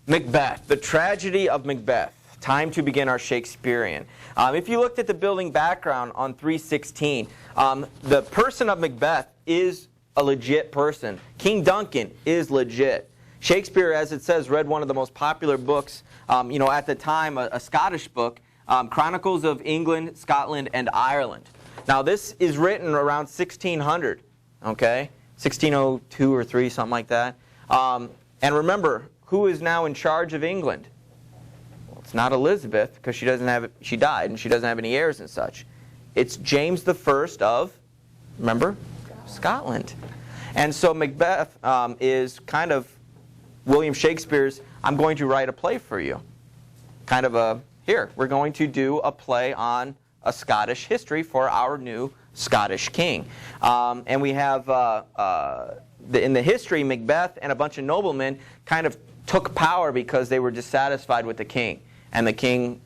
Macbeth, the tragedy of Macbeth. Time to begin our Shakespearean. If you looked at the building background on 316, the person of Macbeth is a legit person. King Duncan is legit. Shakespeare, as it says, read one of the most popular books, at the time, a Scottish book, Chronicles of England, Scotland, and Ireland. Now, this is written around 1600, okay? 1602 or 3, something like that. And remember, who is now in charge of England? Well, it's not Elizabeth, because she died, and she doesn't have any heirs and such. It's James I of, remember? Scotland. And so Macbeth is kind of William Shakespeare's, I'm going to write a play for you. Kind of here, we're going to do a play on a Scottish history for our new Scottish king. And we have, in the history, Macbeth and a bunch of noblemen kind of took power because they were dissatisfied with the king. And the king,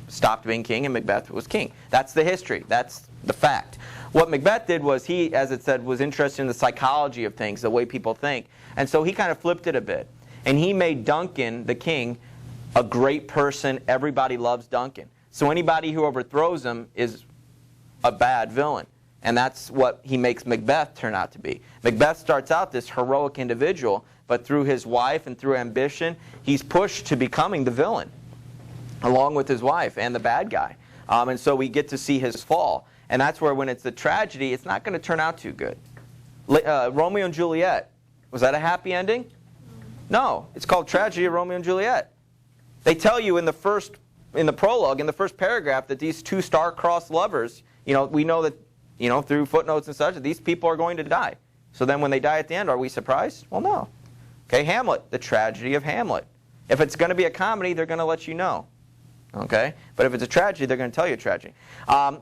stopped being king and Macbeth was king. That's the history. That's the fact. What Macbeth did was he, as it said, was interested in the psychology of things, the way people think. And so he kind of flipped it a bit. And he made Duncan, the king, a great person. Everybody loves Duncan. So anybody who overthrows him is a bad villain. And that's what he makes Macbeth turn out to be. Macbeth starts out this heroic individual, but through his wife and through ambition, he's pushed to becoming the villain, along with his wife and the bad guy. And so we get to see his fall. And that's where, when it's a tragedy, it's not going to turn out too good. Romeo and Juliet, was that a happy ending? No. It's called Tragedy of Romeo and Juliet. They tell you in the prologue, in the first paragraph, that these two star-crossed lovers, we know that, through footnotes and such, that these people are going to die. So then when they die at the end, are we surprised? Well, no. Okay, Hamlet, the tragedy of Hamlet. If it's going to be a comedy, they're going to let you know. Okay? But if it's a tragedy, they're going to tell you a tragedy.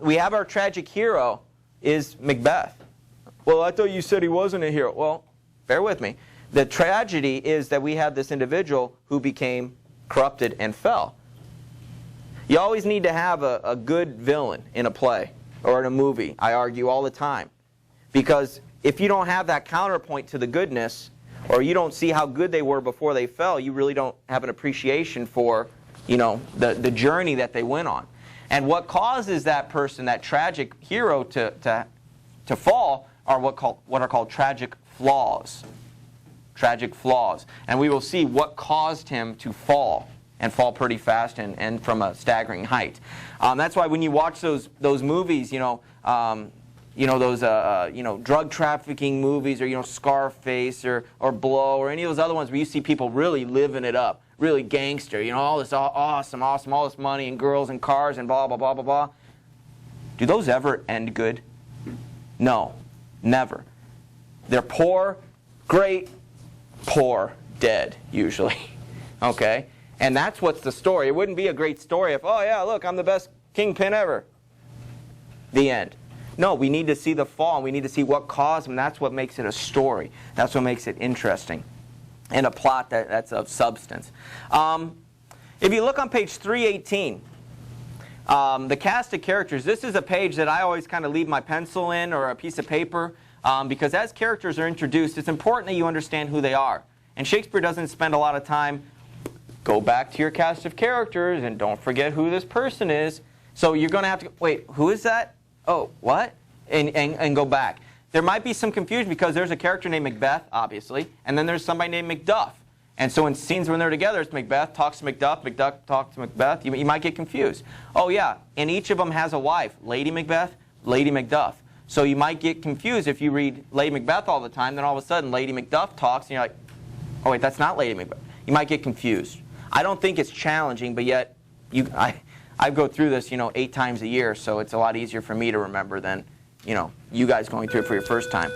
We have our tragic hero is Macbeth. Well, I thought you said he wasn't a hero. Well, bear with me. The tragedy is that we have this individual who became corrupted and fell. You always need to have a good villain in a play or in a movie, I argue all the time. Because if you don't have that counterpoint to the goodness, or you don't see how good they were before they fell, you really don't have an appreciation for the journey that they went on. And what causes that person, that tragic hero, to fall are what are called tragic flaws. Tragic flaws. And we will see what caused him to fall, and fall pretty fast and from a staggering height. That's why when you watch those movies, those drug trafficking movies, or Scarface or Blow, or any of those other ones where you see people really living it up, really gangster, all this awesome, all this money and girls and cars and blah, blah, blah, blah, blah. Do those ever end good? No, never. They're poor, great, poor, dead, usually. Okay? And that's what's the story. It wouldn't be a great story if, oh yeah, look, I'm the best kingpin ever. The end. No, we need to see the fall, and we need to see what caused him. That's what makes it a story. That's what makes it interesting. And a plot that's of substance. If you look on page 318, the cast of characters, this is a page that I always kind of leave my pencil in, or a piece of paper, because as characters are introduced, it's important that you understand who they are. And Shakespeare doesn't spend a lot of time, go back to your cast of characters, and don't forget who this person is. So you're going to have to, wait, who is that? Oh, what? And go back. There might be some confusion because there's a character named Macbeth, obviously, and then there's somebody named Macduff. And so in scenes when they're together, it's Macbeth talks to Macduff, Macduff talks to Macbeth. You might get confused. Oh yeah, and each of them has a wife, Lady Macbeth, Lady Macduff. So you might get confused if you read Lady Macbeth all the time, then all of a sudden Lady Macduff talks, and you're like, oh wait, that's not Lady Macbeth. You might get confused. I don't think it's challenging, but yet I go through this 8 times a year, so it's a lot easier for me to remember than you guys going through it for your first time.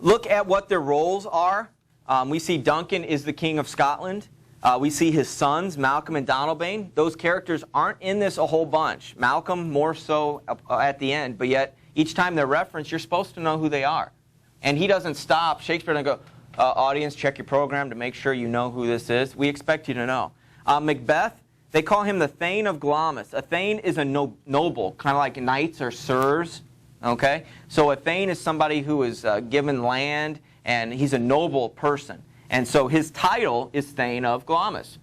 Look at what their roles are. We see Duncan is the King of Scotland. We see his sons, Malcolm and Donalbain. Those characters aren't in this a whole bunch. Malcolm more so at the end, but yet each time they're referenced, you're supposed to know who they are. And he doesn't stop. Shakespeare doesn't go, audience, check your program to make sure you know who this is. We expect you to know. Macbeth, they call him the Thane of Glamis. A Thane is a noble, kind of like knights or sirs. Okay? So a Thane is somebody who is given land, and he's a noble person. And so his title is Thane of Glamis,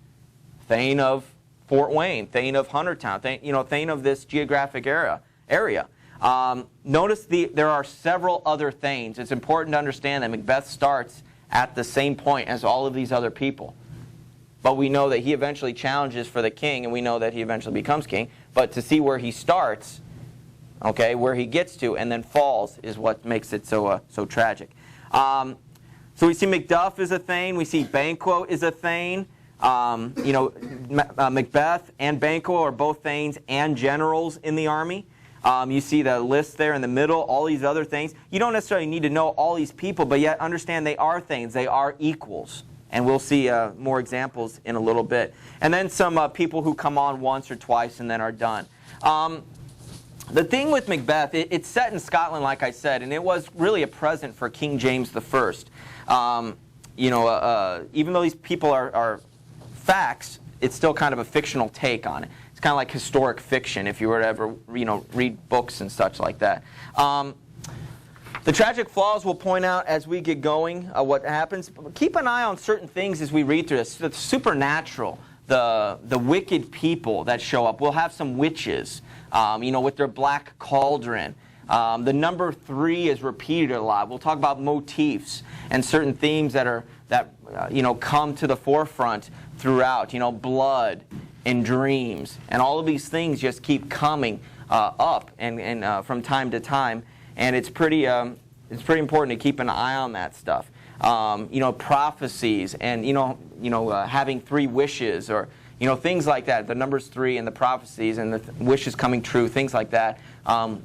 Thane of Fort Wayne, Thane of Huntertown, Thane of this geographic area. Notice there are several other Thanes. It's important to understand that Macbeth starts at the same point as all of these other people. But we know that he eventually challenges for the king, and we know that he eventually becomes king. But to see where he starts, okay, where he gets to, and then falls, is what makes it so tragic. So we see Macduff is a Thane. We see Banquo is a Thane. Macbeth and Banquo are both Thanes and generals in the army. You see the list there in the middle, all these other things. You don't necessarily need to know all these people, but yet understand they are Thanes. They are equals. And we'll see more examples in a little bit. And then some people who come on once or twice and then are done. The thing with Macbeth, it's set in Scotland, like I said, and it was really a present for King James I. Even though these people are facts, it's still kind of a fictional take on it. It's kind of like historic fiction if you were to ever read books and such like that. The tragic flaws we'll point out as we get going, what happens. Keep an eye on certain things as we read through this. The supernatural, the wicked people that show up. We'll have some witches, with their black cauldron. The number 3 is repeated a lot. We'll talk about motifs and certain themes that come to the forefront throughout. Blood and dreams, and all of these things just keep coming up and from time to time. And it's pretty important to keep an eye on that stuff. Prophecies and having 3 wishes, or things like that. The numbers 3 and the prophecies and the wishes coming true, things like that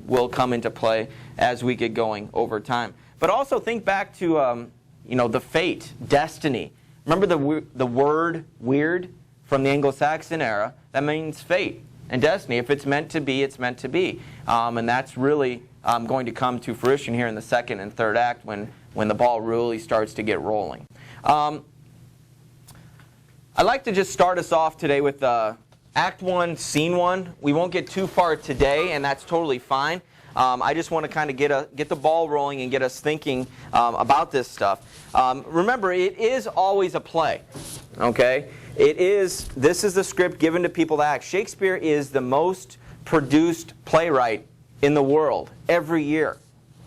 will come into play as we get going over time. But also think back to the fate, destiny. Remember the word weird from the Anglo-Saxon era? That means fate and destiny. If it's meant to be, it's meant to be. And that's really going to come to fruition here in the second and third act when the ball really starts to get rolling. I'd like to just start us off today with Act 1, Scene 1. We won't get too far today, and that's totally fine. I just want to kind of get the ball rolling and get us thinking about this stuff. Remember, it is always a play. Okay? This is the script given to people to act. Shakespeare is the most produced playwright in the world every year.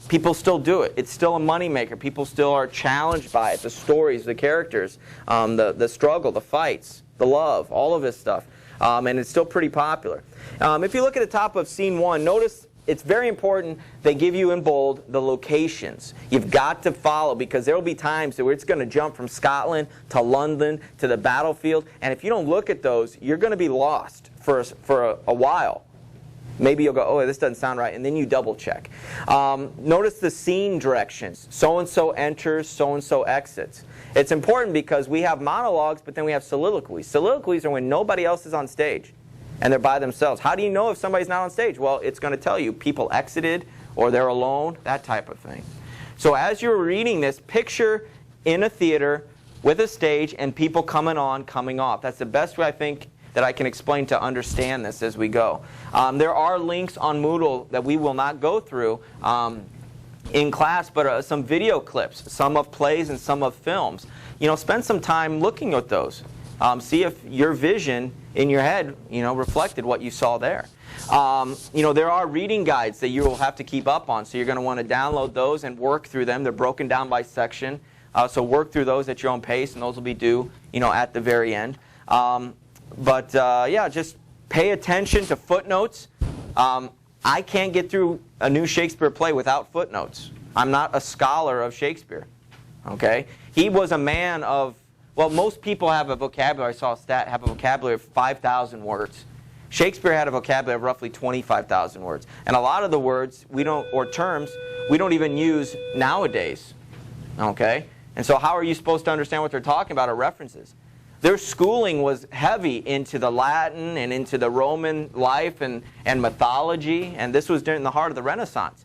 People still do it. It's still a moneymaker. People still are challenged by it. The stories, the characters, the struggle, the fights, the love, all of this stuff. And it's still pretty popular. If you look at the top of Scene 1, notice it's very important they give you in bold the locations. You've got to follow, because there will be times where it's going to jump from Scotland to London to the battlefield. And if you don't look at those, you're going to be lost for a while. Maybe you'll go, oh, this doesn't sound right, and then you double check. Notice the scene directions. So-and-so enters, so-and-so exits. It's important because we have monologues, but then we have soliloquies. Soliloquies are when nobody else is on stage, and they're by themselves. How do you know if somebody's not on stage? Well, it's going to tell you people exited, or they're alone, that type of thing. So as you're reading this, picture in a theater with a stage and people coming on, coming off. That's the best way, I think, that I can explain to understand this as we go. There are links on Moodle that we will not go through in class, but some video clips, some of plays and some of films. Spend some time looking at those. See if your vision in your head, reflected what you saw there. There are reading guides that you will have to keep up on, so you're going to want to download those and work through them. They're broken down by section, so work through those at your own pace, and those will be due, at the very end. Just pay attention to footnotes. I can't get through a new Shakespeare play without footnotes. I'm not a scholar of Shakespeare. Okay? He was a man of, most people have a vocabulary, I saw a stat, have a vocabulary of 5,000 words. Shakespeare had a vocabulary of roughly 25,000 words. And a lot of the words or terms we don't even use nowadays. Okay? And so how are you supposed to understand what they're talking about or references? Their schooling was heavy into the Latin and into the Roman life and mythology, and this was during the heart of the Renaissance.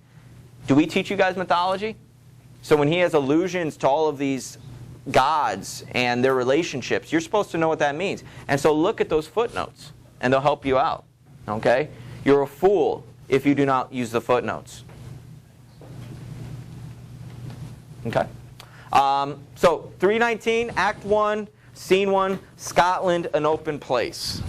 Do we teach you guys mythology? So when he has allusions to all of these gods and their relationships, you're supposed to know what that means. And so look at those footnotes, and they'll help you out. Okay? You're a fool if you do not use the footnotes. Okay? So 319, Act 1, Scene 1, Scotland, an open place.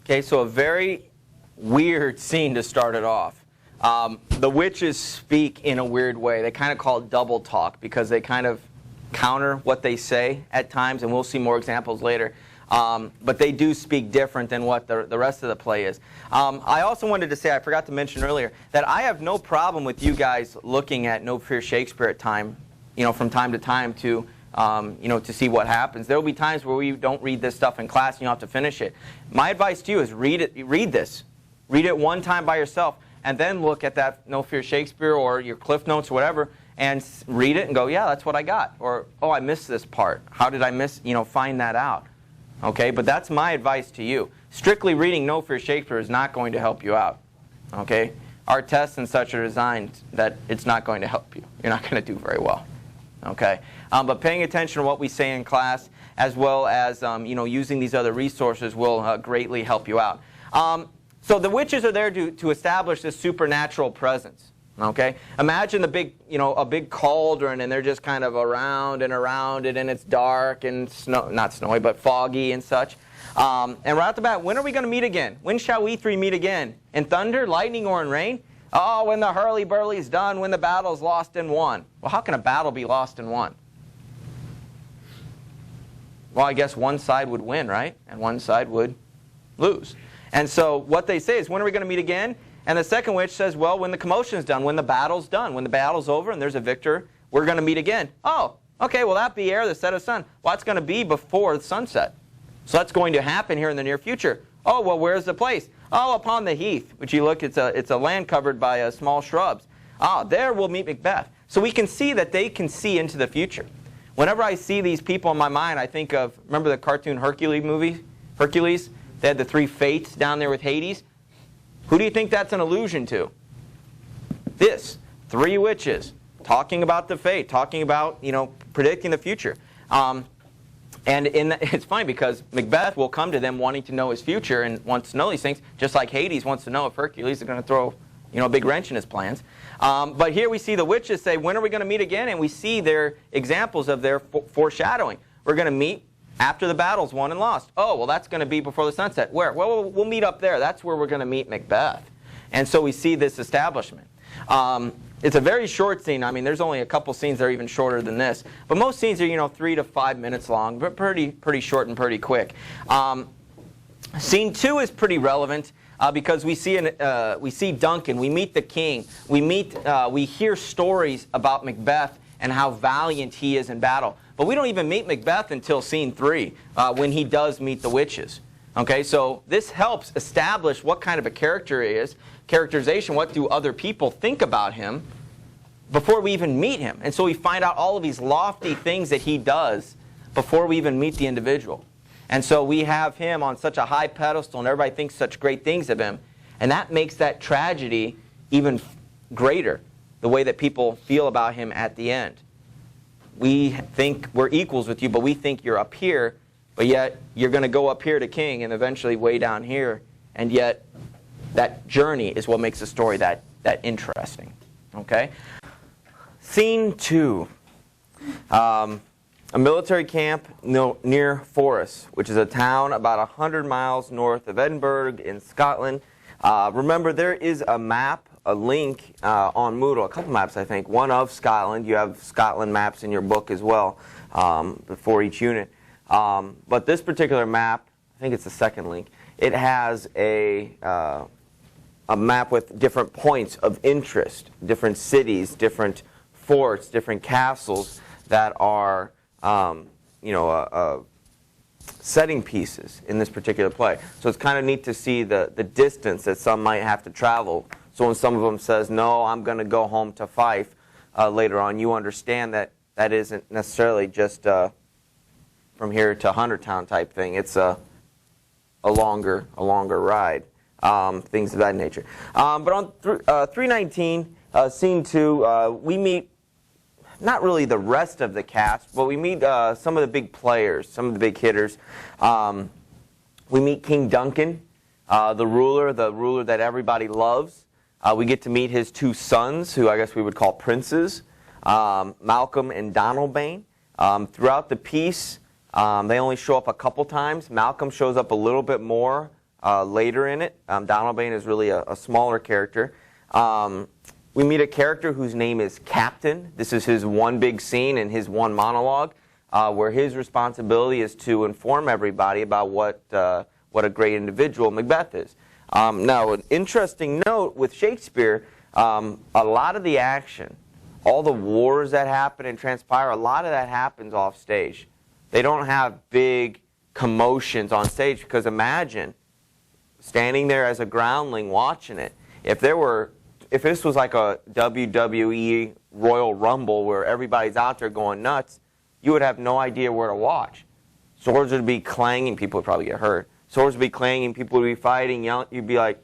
Okay, so a very weird scene to start it off. The witches speak in a weird way. They kind of call it double talk because they kind of counter what they say at times, and we'll see more examples later. But they do speak different than what the rest of the play is. I also wanted to say, I forgot to mention earlier, that I have no problem with you guys looking at No Fear Shakespeare from time to time to to see what happens. There will be times where we don't read this stuff in class and you have to finish it. My advice to you is read this. Read it one time by yourself, and then look at that No Fear Shakespeare or your Cliff Notes or whatever, and read it and go, yeah, that's what I got. Or, oh, I missed this part. How did I find that out? Okay, but that's my advice to you. Strictly reading No Fear Shakespeare is not going to help you out. Okay? Our tests and such are designed that it's not going to help you. You're not going to do very well. Okay? But paying attention to what we say in class, as well as using these other resources, will greatly help you out. So the witches are there to establish this supernatural presence. Okay, imagine a big cauldron, and they're just kind of around and around it, and it's dark and not snowy, but foggy and such. And right off the bat, when are we going to meet again? When shall we three meet again? In thunder, lightning, or in rain? Oh, when the hurly-burly's done, when the battle's lost and won. Well, how can a battle be lost and won? Well, I guess one side would win, right? And one side would lose. And so what they say is, when are we going to meet again? And the second witch says, well, when the commotion's done, when the battle's done, when the battle's over and there's a victor, we're going to meet again. Oh, okay, well, that be ere the set of sun. Well, that's going to be before the sunset. So that's going to happen here in the near future. Oh, well, where's the place? Oh, upon the heath, which you look, it's a land covered by small shrubs. Ah, there we'll meet Macbeth. So we can see that they can see into the future. Whenever I see these people in my mind, I think of, remember the cartoon Hercules movie? Hercules? They had the three fates down there with Hades. Who do you think that's an allusion to? This. Three witches talking about the fate, talking about, predicting the future. And it's funny because Macbeth will come to them wanting to know his future and wants to know these things, just like Hades wants to know if Hercules is going to throw a big wrench in his plans. But here we see the witches say, when are we going to meet again? And we see their examples of their foreshadowing. We're going to meet after the battle's won and lost. Oh, well, that's going to be before the sunset. Where? Well, we'll meet up there. That's where we're going to meet Macbeth. And so we see this establishment. It's a very short scene. I mean, there's only a couple scenes that are even shorter than this. But most scenes are, 3 to 5 minutes long, but pretty short and pretty quick. Scene 2 is pretty relevant because we see Duncan. We meet the king. We hear stories about Macbeth and how valiant he is in battle. But we don't even meet Macbeth until scene 3, when he does meet the witches. Okay, so this helps establish what kind of a character he is, characterization, what do other people think about him before we even meet him. And so we find out all of these lofty things that he does before we even meet the individual. And so we have him on such a high pedestal, and everybody thinks such great things of him. And that makes that tragedy even greater, the way that people feel about him at the end. We think we're equals with you, but we think you're up here, but yet you're going to go up here to king and eventually way down here. And yet that journey is what makes the story that interesting. Okay? Scene 2. A military camp near Forres, which is a town about 100 miles north of Edinburgh in Scotland. Remember, there is a map, a link on Moodle, a couple maps I think, one of Scotland. You have Scotland maps in your book as well for each unit. But this particular map, I think it's the second link, it has a map with different points of interest, different cities, different forts, different castles that are setting pieces in this particular play. So it's kind of neat to see the distance that some might have to travel. So when some of them says, no, I'm going to go home to Fife later on, you understand that that isn't necessarily just from here to Huntertown type thing. It's a longer ride, things of that nature. But on 319, scene 2, we meet not really the rest of the cast, but we meet some of the big players, some of the big hitters. We meet King Duncan, the ruler that everybody loves. We get to meet his two sons, who I guess we would call princes, Malcolm and Donalbain. Throughout the piece, they only show up a couple times. Malcolm shows up a little bit more later in it. Donalbain is really a smaller character. We meet a character whose name is Captain. This is his one big scene and his one monologue, where his responsibility is to inform everybody about what a great individual Macbeth is. Now, an interesting note with Shakespeare, a lot of the action, all the wars that happen and transpire, a lot of that happens off stage. They don't have big commotions on stage, because imagine standing there as a groundling watching it. If this was like a WWE Royal Rumble where everybody's out there going nuts, you would have no idea where to watch. Swords would be clanging, people would probably get hurt. Swords would be clanging, people would be fighting, yelling. You'd be like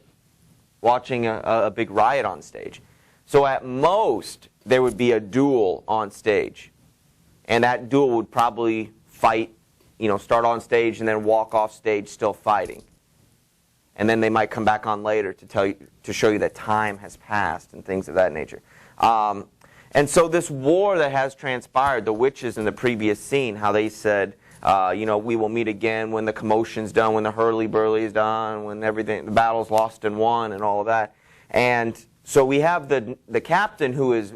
watching a big riot on stage. So at most, there would be a duel on stage. And that duel would probably start on stage and then walk off stage still fighting. And then they might come back on later to show you that time has passed and things of that nature. And so this war that has transpired, the witches in the previous scene, how they said, we will meet again when the commotion's done, when the hurly-burly is done, when the battle's lost and won, and all of that. And so we have the captain who is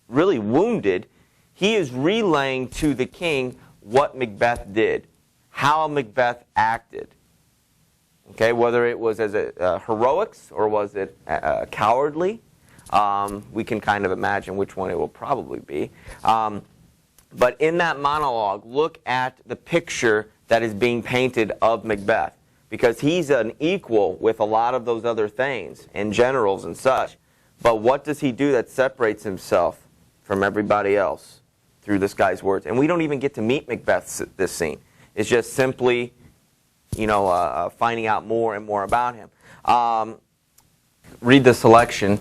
really wounded. He is relaying to the king what Macbeth did, how Macbeth acted. Okay, whether it was as a heroics or was it cowardly, we can kind of imagine which one it will probably be. But in that monologue, look at the picture that is being painted of Macbeth, because he's an equal with a lot of those other Thanes and generals and such. But what does he do that separates himself from everybody else through this guy's words? And we don't even get to meet Macbeth this scene. It's just simply finding out more and more about him. Read the selection.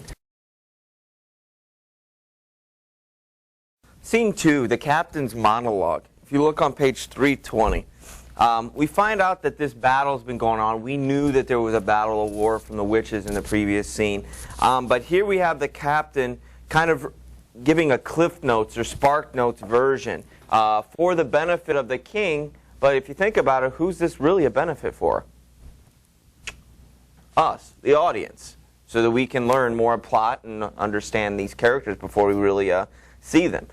Scene 2, the captain's monologue. If you look on page 320, we find out that this battle's been going on. We knew that there was a battle of war from the witches in the previous scene. But here we have the captain kind of giving a Cliff Notes or Spark Notes version for the benefit of the king. But if you think about it, who's this really a benefit for? Us, the audience, so that we can learn more plot and understand these characters before we really see them.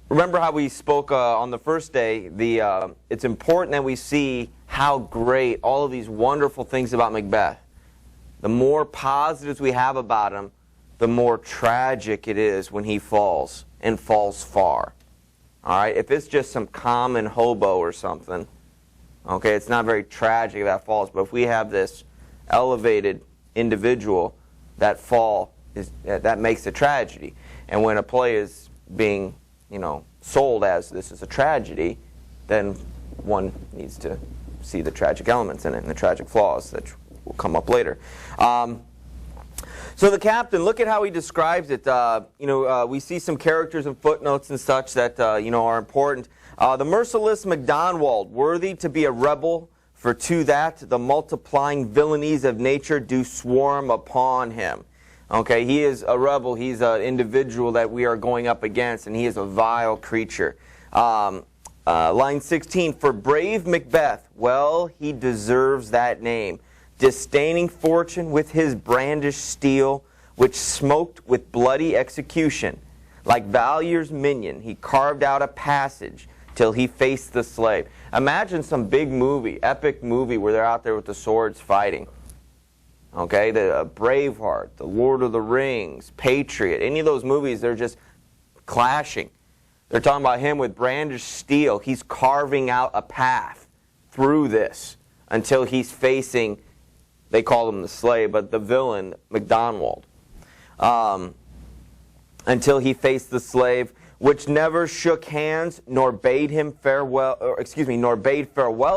Remember how we spoke on the first day, it's important that we see how great all of these wonderful things about Macbeth. The more positives we have about him, the more tragic it is when he falls, and falls far. All right, if it's just some common hobo or something, okay, it's not very tragic if that falls. But if we have this elevated individual, that fall that makes a tragedy. And when a play is being, sold as this is a tragedy, then one needs to see the tragic elements in it and the tragic flaws that will come up later. So the captain, look at how he describes it. We see some characters and footnotes and such that are important. The merciless MacDonald, worthy to be a rebel, for to that the multiplying villainies of nature do swarm upon him. Okay, he is a rebel. He's an individual that we are going up against, and he is a vile creature. Line 16, for brave Macbeth, well, he deserves that name. Disdaining fortune with his brandished steel, which smoked with bloody execution. Like Valier's minion, he carved out a passage till he faced the slave. Imagine some big movie, epic movie, where they're out there with the swords fighting. Okay, the Braveheart, the Lord of the Rings, Patriot, any of those movies, they're just clashing. They're talking about him with brandished steel. He's carving out a path through this until he's facing, they call him the slave, but the villain, MacDonald. Until he faced the slave, which never shook hands, nor bade farewell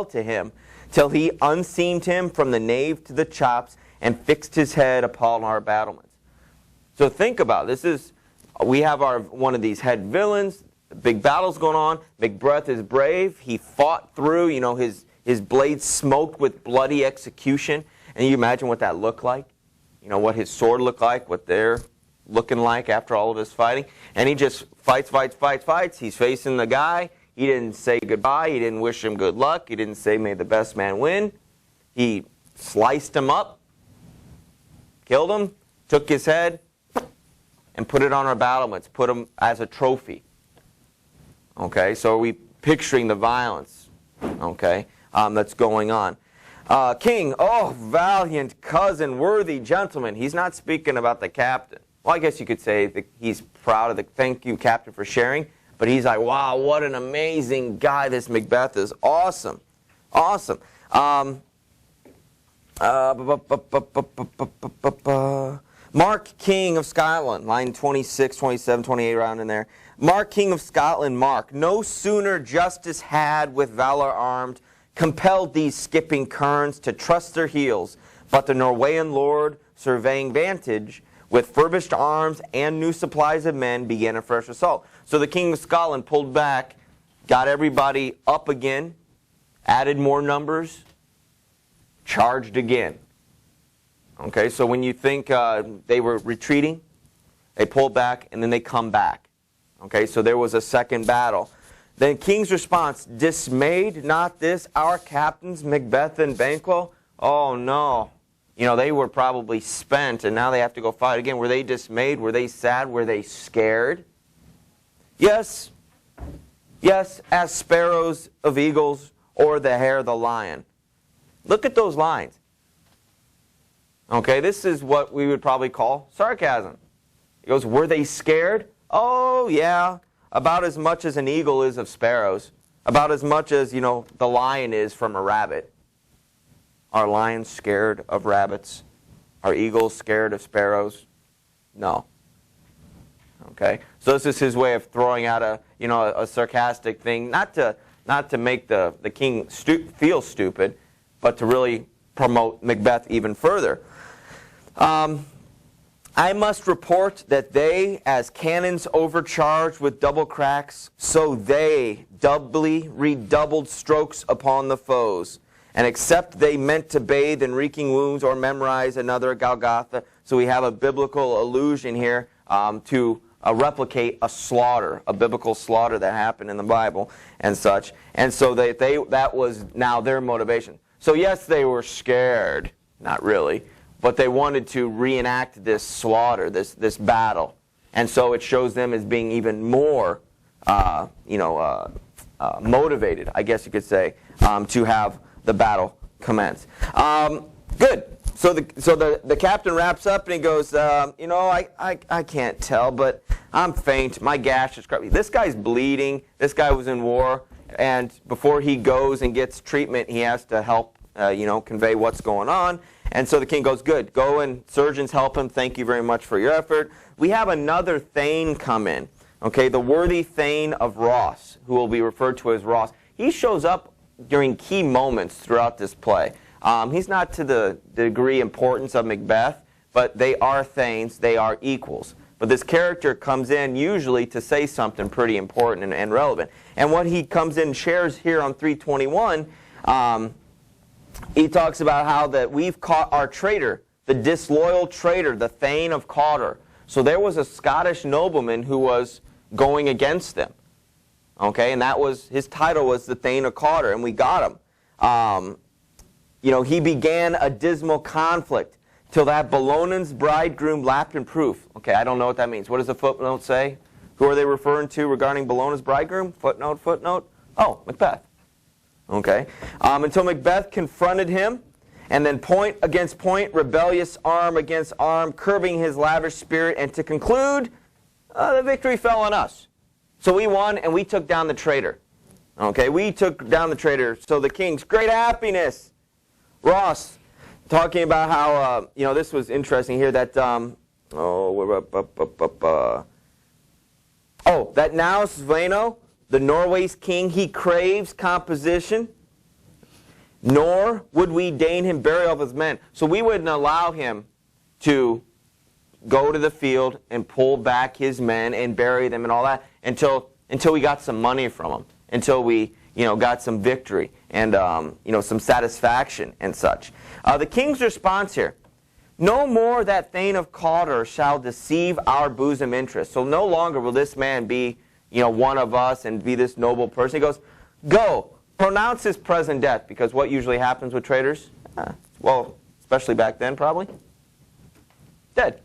to him, till he unseamed him from the nave to the chops, and fixed his head upon our battlements. So think about it. This is We have one of these head villains. Big battle's going on. Macbeth is brave. He fought through. His blade smoked with bloody execution. And you imagine what that looked like. What his sword looked like, what they're looking like after all of his fighting. And he just fights. He's facing the guy. He didn't say goodbye. He didn't wish him good luck. He didn't say, may the best man win. He sliced him up, killed him, took his head, and put it on our battlements, put him as a trophy. Okay, so are we picturing the violence, okay, that's going on? King, oh, valiant cousin, worthy gentleman. He's not speaking about the captain. Well, I guess you could say that he's proud of the thank you, captain, for sharing. But he's like, wow, what an amazing guy this Macbeth is. Awesome. Awesome. Mark, King of Scotland, line 26, 27, 28, around in there. Mark, King of Scotland, Mark, no sooner justice had with valor armed, compelled these skipping kerns to trust their heels, but the Norwegian lord, surveying vantage, with furbished arms and new supplies of men, began a fresh assault. So the King of Scotland pulled back, got everybody up again, added more numbers, charged again. Okay, so when you think they were retreating, they pulled back, and then they come back. Okay, so there was a second battle. Then King's response, dismayed not this our captains, Macbeth and Banquo? Oh no. They were probably spent, and now they have to go fight again. Were they dismayed? Were they sad? Were they scared? Yes. Yes, as sparrows of eagles, or the hare of the lion. Look at those lines. Okay, this is what we would probably call sarcasm. He goes, were they scared? Oh, yeah. About as much as an eagle is of sparrows. About as much as, the lion is from a rabbit. Are lions scared of rabbits? Are eagles scared of sparrows? No. Okay, so this is his way of throwing out a sarcastic thing, not to make the king feel stupid, but to really promote Macbeth even further. I must report that they, as cannons overcharged with double cracks, so they doubly redoubled strokes upon the foes. And except they meant to bathe in reeking wounds or memorize another Golgotha. So we have a biblical allusion here to replicate a slaughter, a biblical slaughter that happened in the Bible and such. And so that was now their motivation. So yes, they were scared, not really, but they wanted to reenact this slaughter, this battle. And so it shows them as being even more, motivated, I guess you could say, to have the battle commence. Good. So the captain wraps up and he goes, I can't tell, but I'm faint. My gash is crushed. This guy's bleeding. This guy was in war, and before he goes and gets treatment, he has to help, convey what's going on. And so the king goes, good. Go and surgeons help him. Thank you very much for your effort. We have another Thane come in. Okay, the worthy Thane of Ross, who will be referred to as Ross. He shows up during key moments throughout this play. He's not to the degree importance of Macbeth, but they are Thanes, they are equals. But this character comes in usually to say something pretty important and relevant. And what he comes in and shares here on 321, he talks about how that we've caught our traitor, the disloyal traitor, the Thane of Cawdor. So there was a Scottish nobleman who was going against them. Okay, and that was, his title was the Thane of Cawdor, and we got him. He began a dismal conflict till that Bellonan's bridegroom lapped in proof. Okay, I don't know what that means. What does the footnote say? Who are they referring to regarding Bellonan's bridegroom? Footnote. Oh, Macbeth. Okay. Until Macbeth confronted him, and then point against point, rebellious arm against arm, curbing his lavish spirit, and to conclude, the victory fell on us. So we won, and we took down the traitor. Okay, we took down the traitor. So the king's great happiness. Ross, talking about how, this was interesting here, that, that now Sveno, the Norway's king, he craves composition, nor would we deign him burial of his men. So we wouldn't allow him to go to the field and pull back his men and bury them and all that until we got some money from them, until we got some victory and some satisfaction and such. The king's response here: no more that Thane of Cawdor shall deceive our bosom interest. So no longer will this man be one of us and be this noble person. He goes, go, pronounce his present death, because what usually happens with traitors? Well, especially back then probably, dead.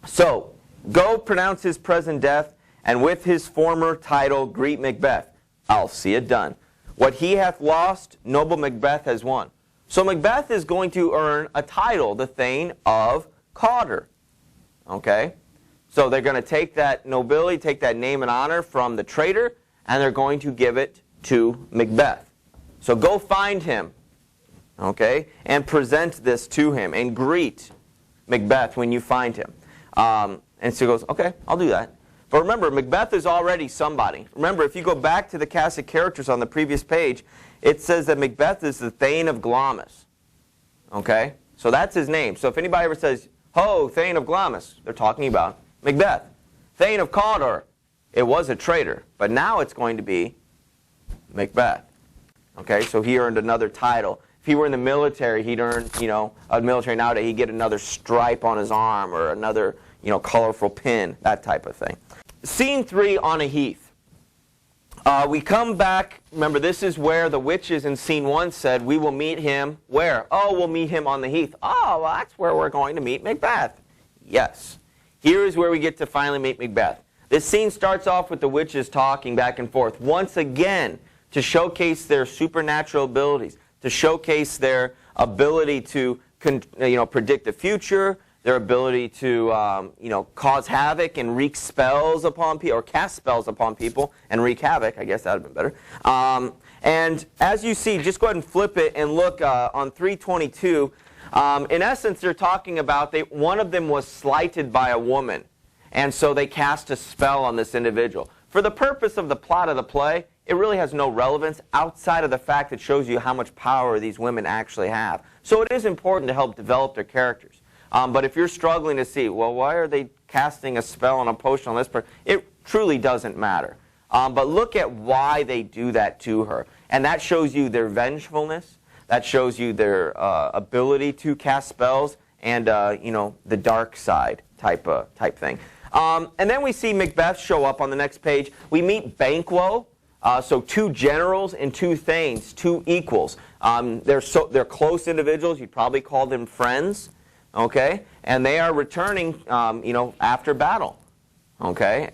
So go pronounce his present death, and with his former title greet Macbeth. I'll see it done. What he hath lost, noble Macbeth has won. So Macbeth is going to earn a title, the Thane of Cawdor. Okay? So they're going to take that nobility, take that name and honor from the traitor, and they're going to give it to Macbeth. So go find him, okay, and present this to him, and greet Macbeth when you find him. And so he goes, okay, I'll do that. But remember, Macbeth is already somebody. Remember, if you go back to the cast of characters on the previous page, it says that Macbeth is the Thane of Glamis. Okay? So that's his name. So if anybody ever says, ho, Thane of Glamis, they're talking about Macbeth. Thane of Cawdor, it was a traitor. But now it's going to be Macbeth. Okay? So he earned another title. If he were in the military, he'd earn, a military nowadays, he'd get another stripe on his arm or another, colorful pin, that type of thing. Scene 3 on a heath. We come back. Remember, this is where the witches in scene 1 said, we will meet him where? Oh, we'll meet him on the heath. Oh, well, that's where we're going to meet Macbeth. Yes. Here is where we get to finally meet Macbeth. This scene starts off with the witches talking back and forth, once again, to showcase their supernatural abilities, to showcase their ability to predict the future, their ability to cause havoc and wreak spells upon people, or cast spells upon people and wreak havoc. I guess that would have been better. And as you see, just go ahead and flip it and look on 322. In essence, they're talking about one of them was slighted by a woman, and so they cast a spell on this individual. For the purpose of the plot of the play, it really has no relevance outside of the fact that it shows you how much power these women actually have. So it is important to help develop their characters. But if you're struggling to see, well, why are they casting a spell and a potion on this person? It truly doesn't matter. But look at why they do that to her. And that shows you their vengefulness. That shows you their ability to cast spells and, the dark side type thing. And then we see Macbeth show up on the next page. We meet Banquo. So 2 generals and 2 thanes, 2 equals. They're close individuals. You'd probably call them friends. Okay, and they are returning, after battle. Okay,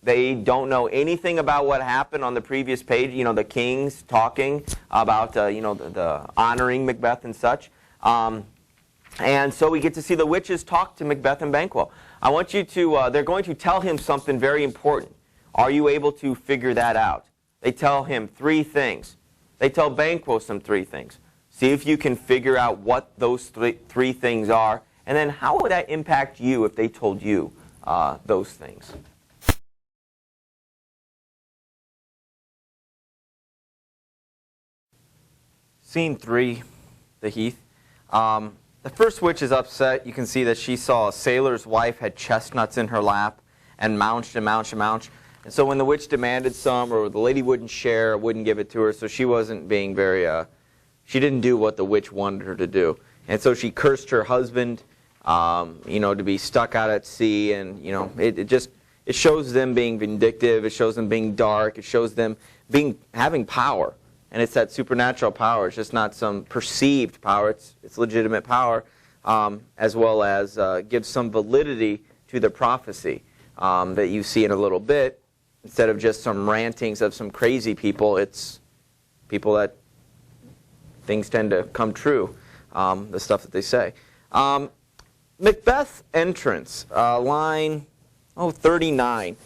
they don't know anything about what happened on the previous page. The kings talking about, the honoring Macbeth and such. And so we get to see the witches talk to Macbeth and Banquo. I want you to. They're going to tell him something very important. Are you able to figure that out? They tell him 3 things. They tell Banquo some 3 things. See if you can figure out what those three things are, and then how would that impact you if they told you those things. Scene 3, the Heath. The first witch is upset. You can see that she saw a sailor's wife had chestnuts in her lap and mounched and mounched and mounched. And so when the witch demanded some, or the lady wouldn't share, wouldn't give it to her, so she wasn't being very... She didn't do what the witch wanted her to do. And so she cursed her husband, to be stuck out at sea. And, it shows them being vindictive. It shows them being dark. It shows them having power. And it's that supernatural power. It's just not some perceived power. It's legitimate power, as well as gives some validity to the prophecy that you see in a little bit. Instead of just some rantings of some crazy people, it's people that things tend to come true, the stuff that they say. Macbeth's entrance, line 39.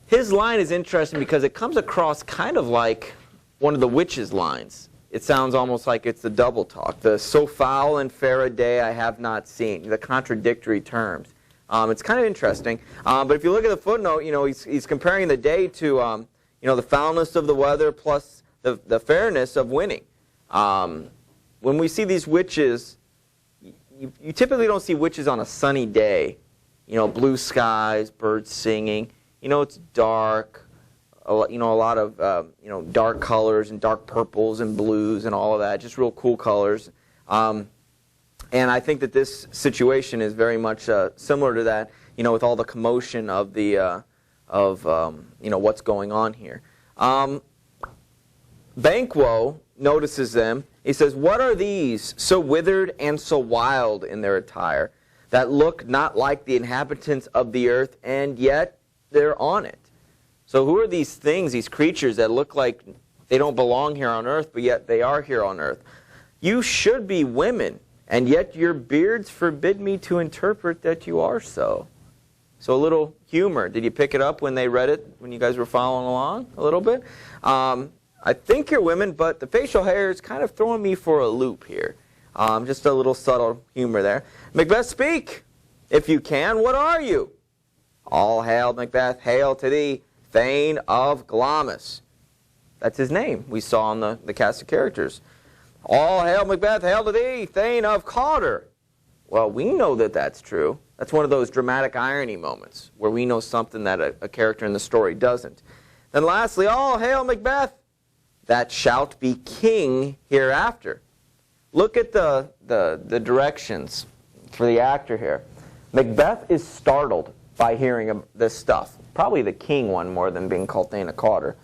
His line is interesting because it comes across kind of like one of the witches' lines. It sounds almost like it's the double talk. The so foul and fair a day I have not seen. The contradictory terms. It's kind of interesting. But if you look at the footnote, he's comparing the day to the foulness of the weather plus the fairness of winning. When we see these witches, you typically don't see witches on a sunny day. You know, blue skies, birds singing. You know, it's dark. A lot of dark colors and dark purples and blues and all of that. Just real cool colors. And I think that this situation is very much similar to that. You know, with all the commotion of the what's going on here. Banquo notices them. He says, "What are these, so withered and so wild in their attire, that look not like the inhabitants of the earth, and yet they're on it?" So who are these things, these creatures that look like they don't belong here on earth, but yet they are here on earth? "You should be women, and yet your beards forbid me to interpret that you are so." So a little humor. Did you pick it up when they read it, when you guys were following along a little bit? I think you're women, but the facial hair is kind of throwing me for a loop here. Just a little subtle humor there. "Macbeth, speak, if you can. What are you?" "All hail, Macbeth. Hail to thee, Thane of Glamis." That's his name we saw on the cast of characters. "All hail, Macbeth. Hail to thee, Thane of Cawdor." Well, we know that that's true. That's one of those dramatic irony moments where we know something that a character in the story doesn't. Then lastly, "All hail, Macbeth, that shalt be king hereafter." Look at the directions for the actor here. Macbeth is startled by hearing this stuff. Probably the king one more than being called Thane of Cawdor.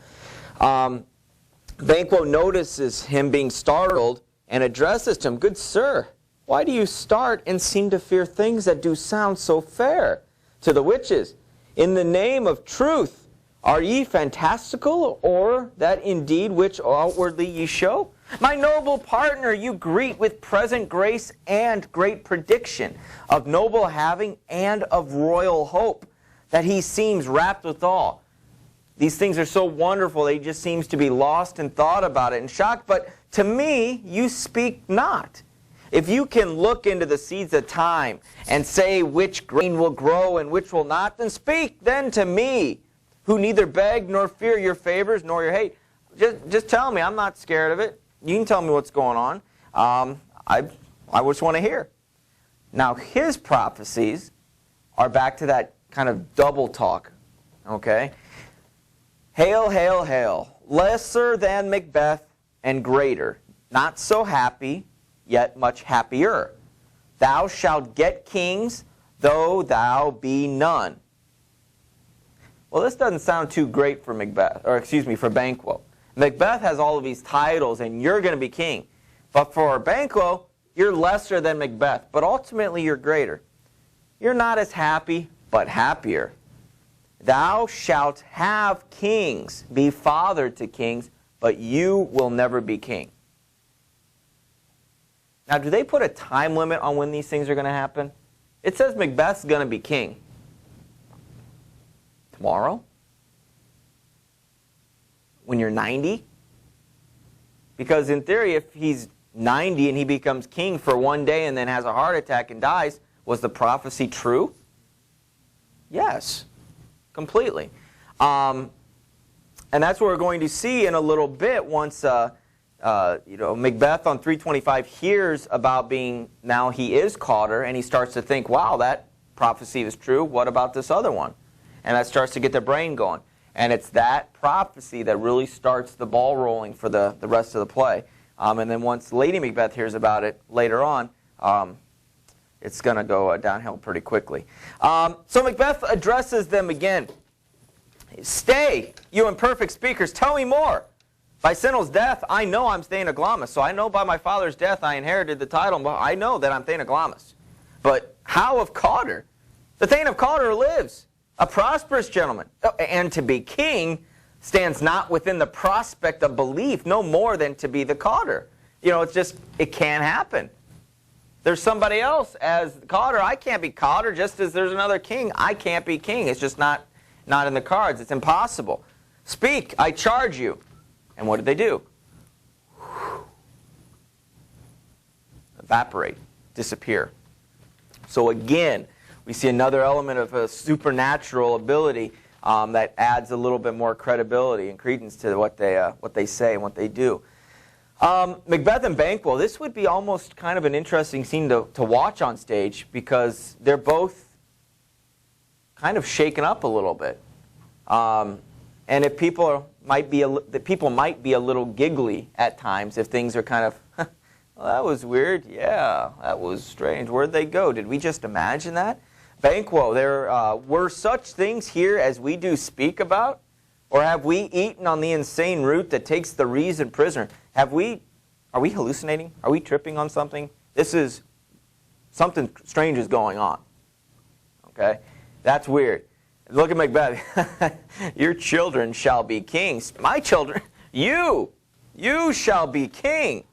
Banquo notices him being startled and addresses to him, "Good sir, why do you start and seem to fear things that do sound so fair to the witches? In the name of truth, are ye fantastical, or that indeed which outwardly ye show? My noble partner you greet with present grace and great prediction, of noble having and of royal hope, that he seems rapt withal." These things are so wonderful, he just seems to be lost in thought about it and shocked. "But to me you speak not. If you can look into the seeds of time and say which grain will grow and which will not, then speak then to me, who neither beg nor fear your favors nor your hate." Just tell me. I'm not scared of it. You can tell me what's going on. I just want to hear. Now, his prophecies are back to that kind of double talk. Okay? "Hail, hail, hail, lesser than Macbeth and greater, not so happy, yet much happier. Thou shalt get kings, though thou be none." Well, this doesn't sound too great for for Banquo. Macbeth has all of these titles, and you're going to be king. But for Banquo, you're lesser than Macbeth, but ultimately you're greater. You're not as happy, but happier. "Thou shalt have kings, be father to kings, but you will never be king." Now, do they put a time limit on when these things are going to happen? It says Macbeth's going to be king. Tomorrow? When you're 90? Because in theory, if he's 90 and he becomes king for one day and then has a heart attack and dies, was the prophecy true? Yes, completely. And that's what we're going to see in a little bit once Macbeth on 325 hears about being, now he is Cawdor, and he starts to think, wow, that prophecy is true. What about this other one? And that starts to get their brain going. And it's that prophecy that really starts the ball rolling for the rest of the play. And then once Lady Macbeth hears about it later on, it's going to go downhill pretty quickly. So Macbeth addresses them again. "Stay, you imperfect speakers, tell me more. By Sinel's death, I know I'm Thane of Glamis. So I know by my father's death I inherited the title. But I know that I'm Thane of Glamis. But how of Cawdor? The Thane of Cawdor lives, a prosperous gentleman. And to be king stands not within the prospect of belief, no more than to be the Cawdor. It's just, it can't happen. There's somebody else as Cawdor. I can't be Cawdor, just as there's another king. I can't be king. It's just not in the cards. It's impossible. Speak, I charge you." And what did they do? Evaporate, disappear. So again, we see another element of a supernatural ability that adds a little bit more credibility and credence to what they say and what they do. Macbeth and Banquo, this would be almost kind of an interesting scene to watch on stage because they're both kind of shaken up a little bit. And if people might be a little giggly at times if things are kind of, well, that was weird. Yeah, that was strange. Where'd they go? Did we just imagine that? Banquo, there were such things here as we do speak about? Or have we eaten on the insane root that takes the reason prisoner? Are we hallucinating? Are we tripping on something? Something strange is going on. Okay? That's weird. Look at Macbeth. Your children shall be kings. My children? You shall be king.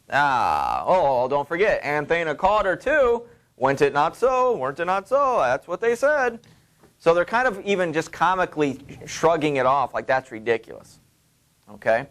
Don't forget, and Thane of Cawdor too. Went it not so? Weren't it not so? That's what they said. So they're kind of even just comically shrugging it off like that's ridiculous. Okay?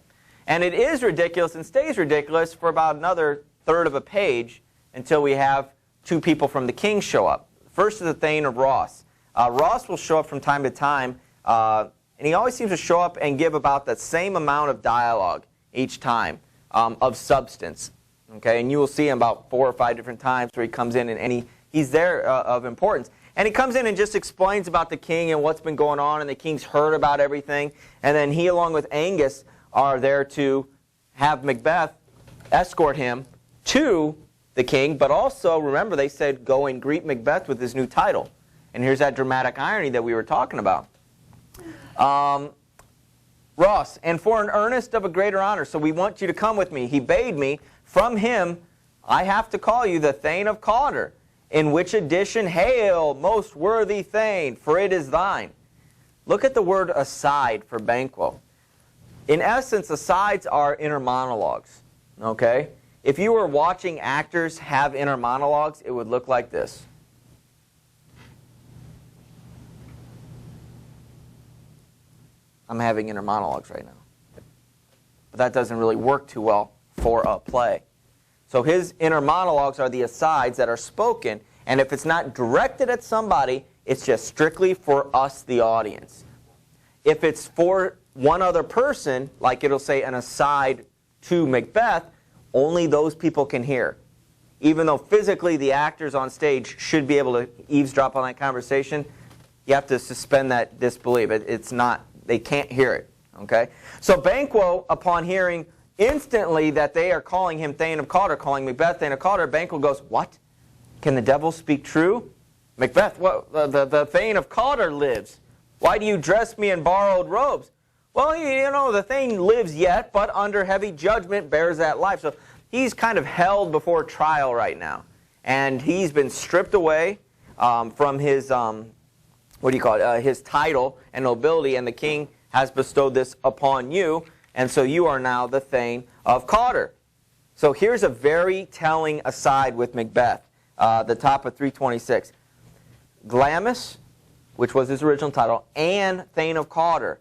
And it is ridiculous and stays ridiculous for about another third of a page until we have two people from the king show up. First is the Thane of Ross. Ross will show up from time to time, and he always seems to show up and give about the same amount of dialogue each time of substance. Okay? And you will see him about 4 or 5 different times where he comes in and he's there of importance. And he comes in and just explains about the king and what's been going on, and the king's heard about everything. And then he, along with Angus, are there to have Macbeth escort him to the king. But also, remember, they said, go and greet Macbeth with his new title. And here's that dramatic irony that we were talking about. Ross, and for an earnest of a greater honor, so we want you to come with me. He bade me, from him, I have to call you the Thane of Cawdor. In which addition, hail, most worthy Thane, for it is thine. Look at the word aside for Banquo. In essence, asides are inner monologues. Okay? If you were watching actors have inner monologues, it would look like this. I'm having inner monologues right now. But that doesn't really work too well for a play. So his inner monologues are the asides that are spoken, and if it's not directed at somebody, it's just strictly for us, the audience. If it's for one other person, like it'll say an aside to Macbeth, only those people can hear. Even though physically the actors on stage should be able to eavesdrop on that conversation, you have to suspend that disbelief. They can't hear it. Okay? So Banquo, upon hearing instantly that they are calling him Thane of Cawdor, calling Macbeth Thane of Cawdor, Banquo goes, what? Can the devil speak true? Macbeth, the Thane of Cawdor lives. Why do you dress me in borrowed robes? Well, the Thane lives yet, but under heavy judgment bears that life. So he's kind of held before trial right now. And he's been stripped away from his, his title and nobility, and the king has bestowed this upon you. And so you are now the Thane of Cawdor. So here's a very telling aside with Macbeth, the top of 326. Glamis, which was his original title, and Thane of Cawdor.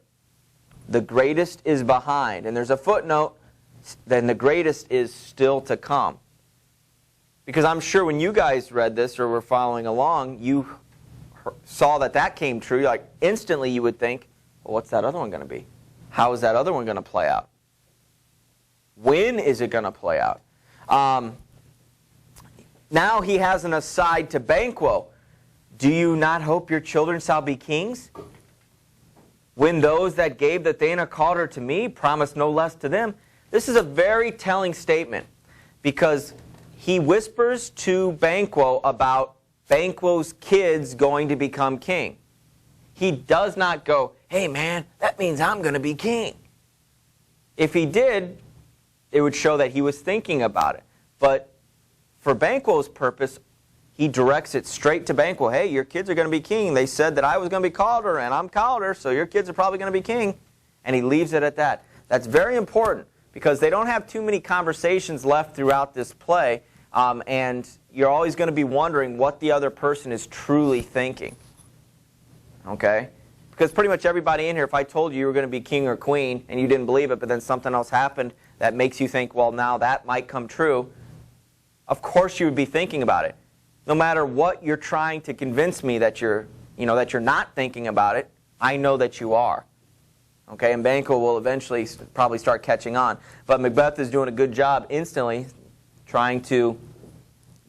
The greatest is behind. And there's a footnote, then the greatest is still to come. Because I'm sure when you guys read this or were following along, you saw that came true. Like instantly you would think, well, what's that other one going to be? How is that other one going to play out? When is it going to play out? Now he has an aside to Banquo. Do you not hope your children shall be kings? When those that gave the Thane of Cawdor to me promised no less to them. This is a very telling statement because he whispers to Banquo about Banquo's kids going to become king. He does not go, hey man, that means I'm going to be king. If he did, it would show that he was thinking about it. But for Banquo's purpose, he directs it straight to Banquo. Hey, your kids are going to be king. They said that I was going to be Cawdor, and I'm Cawdor, so your kids are probably going to be king. And he leaves it at that. That's very important because they don't have too many conversations left throughout this play, and you're always going to be wondering what the other person is truly thinking. Okay? Because pretty much everybody in here, if I told you were going to be king or queen and you didn't believe it, but then something else happened that makes you think, well, now that might come true, of course you would be thinking about it. No matter what you're trying to convince me that you're not thinking about it, I know that you are. Okay, and Banquo will eventually probably start catching on. But Macbeth is doing a good job instantly trying to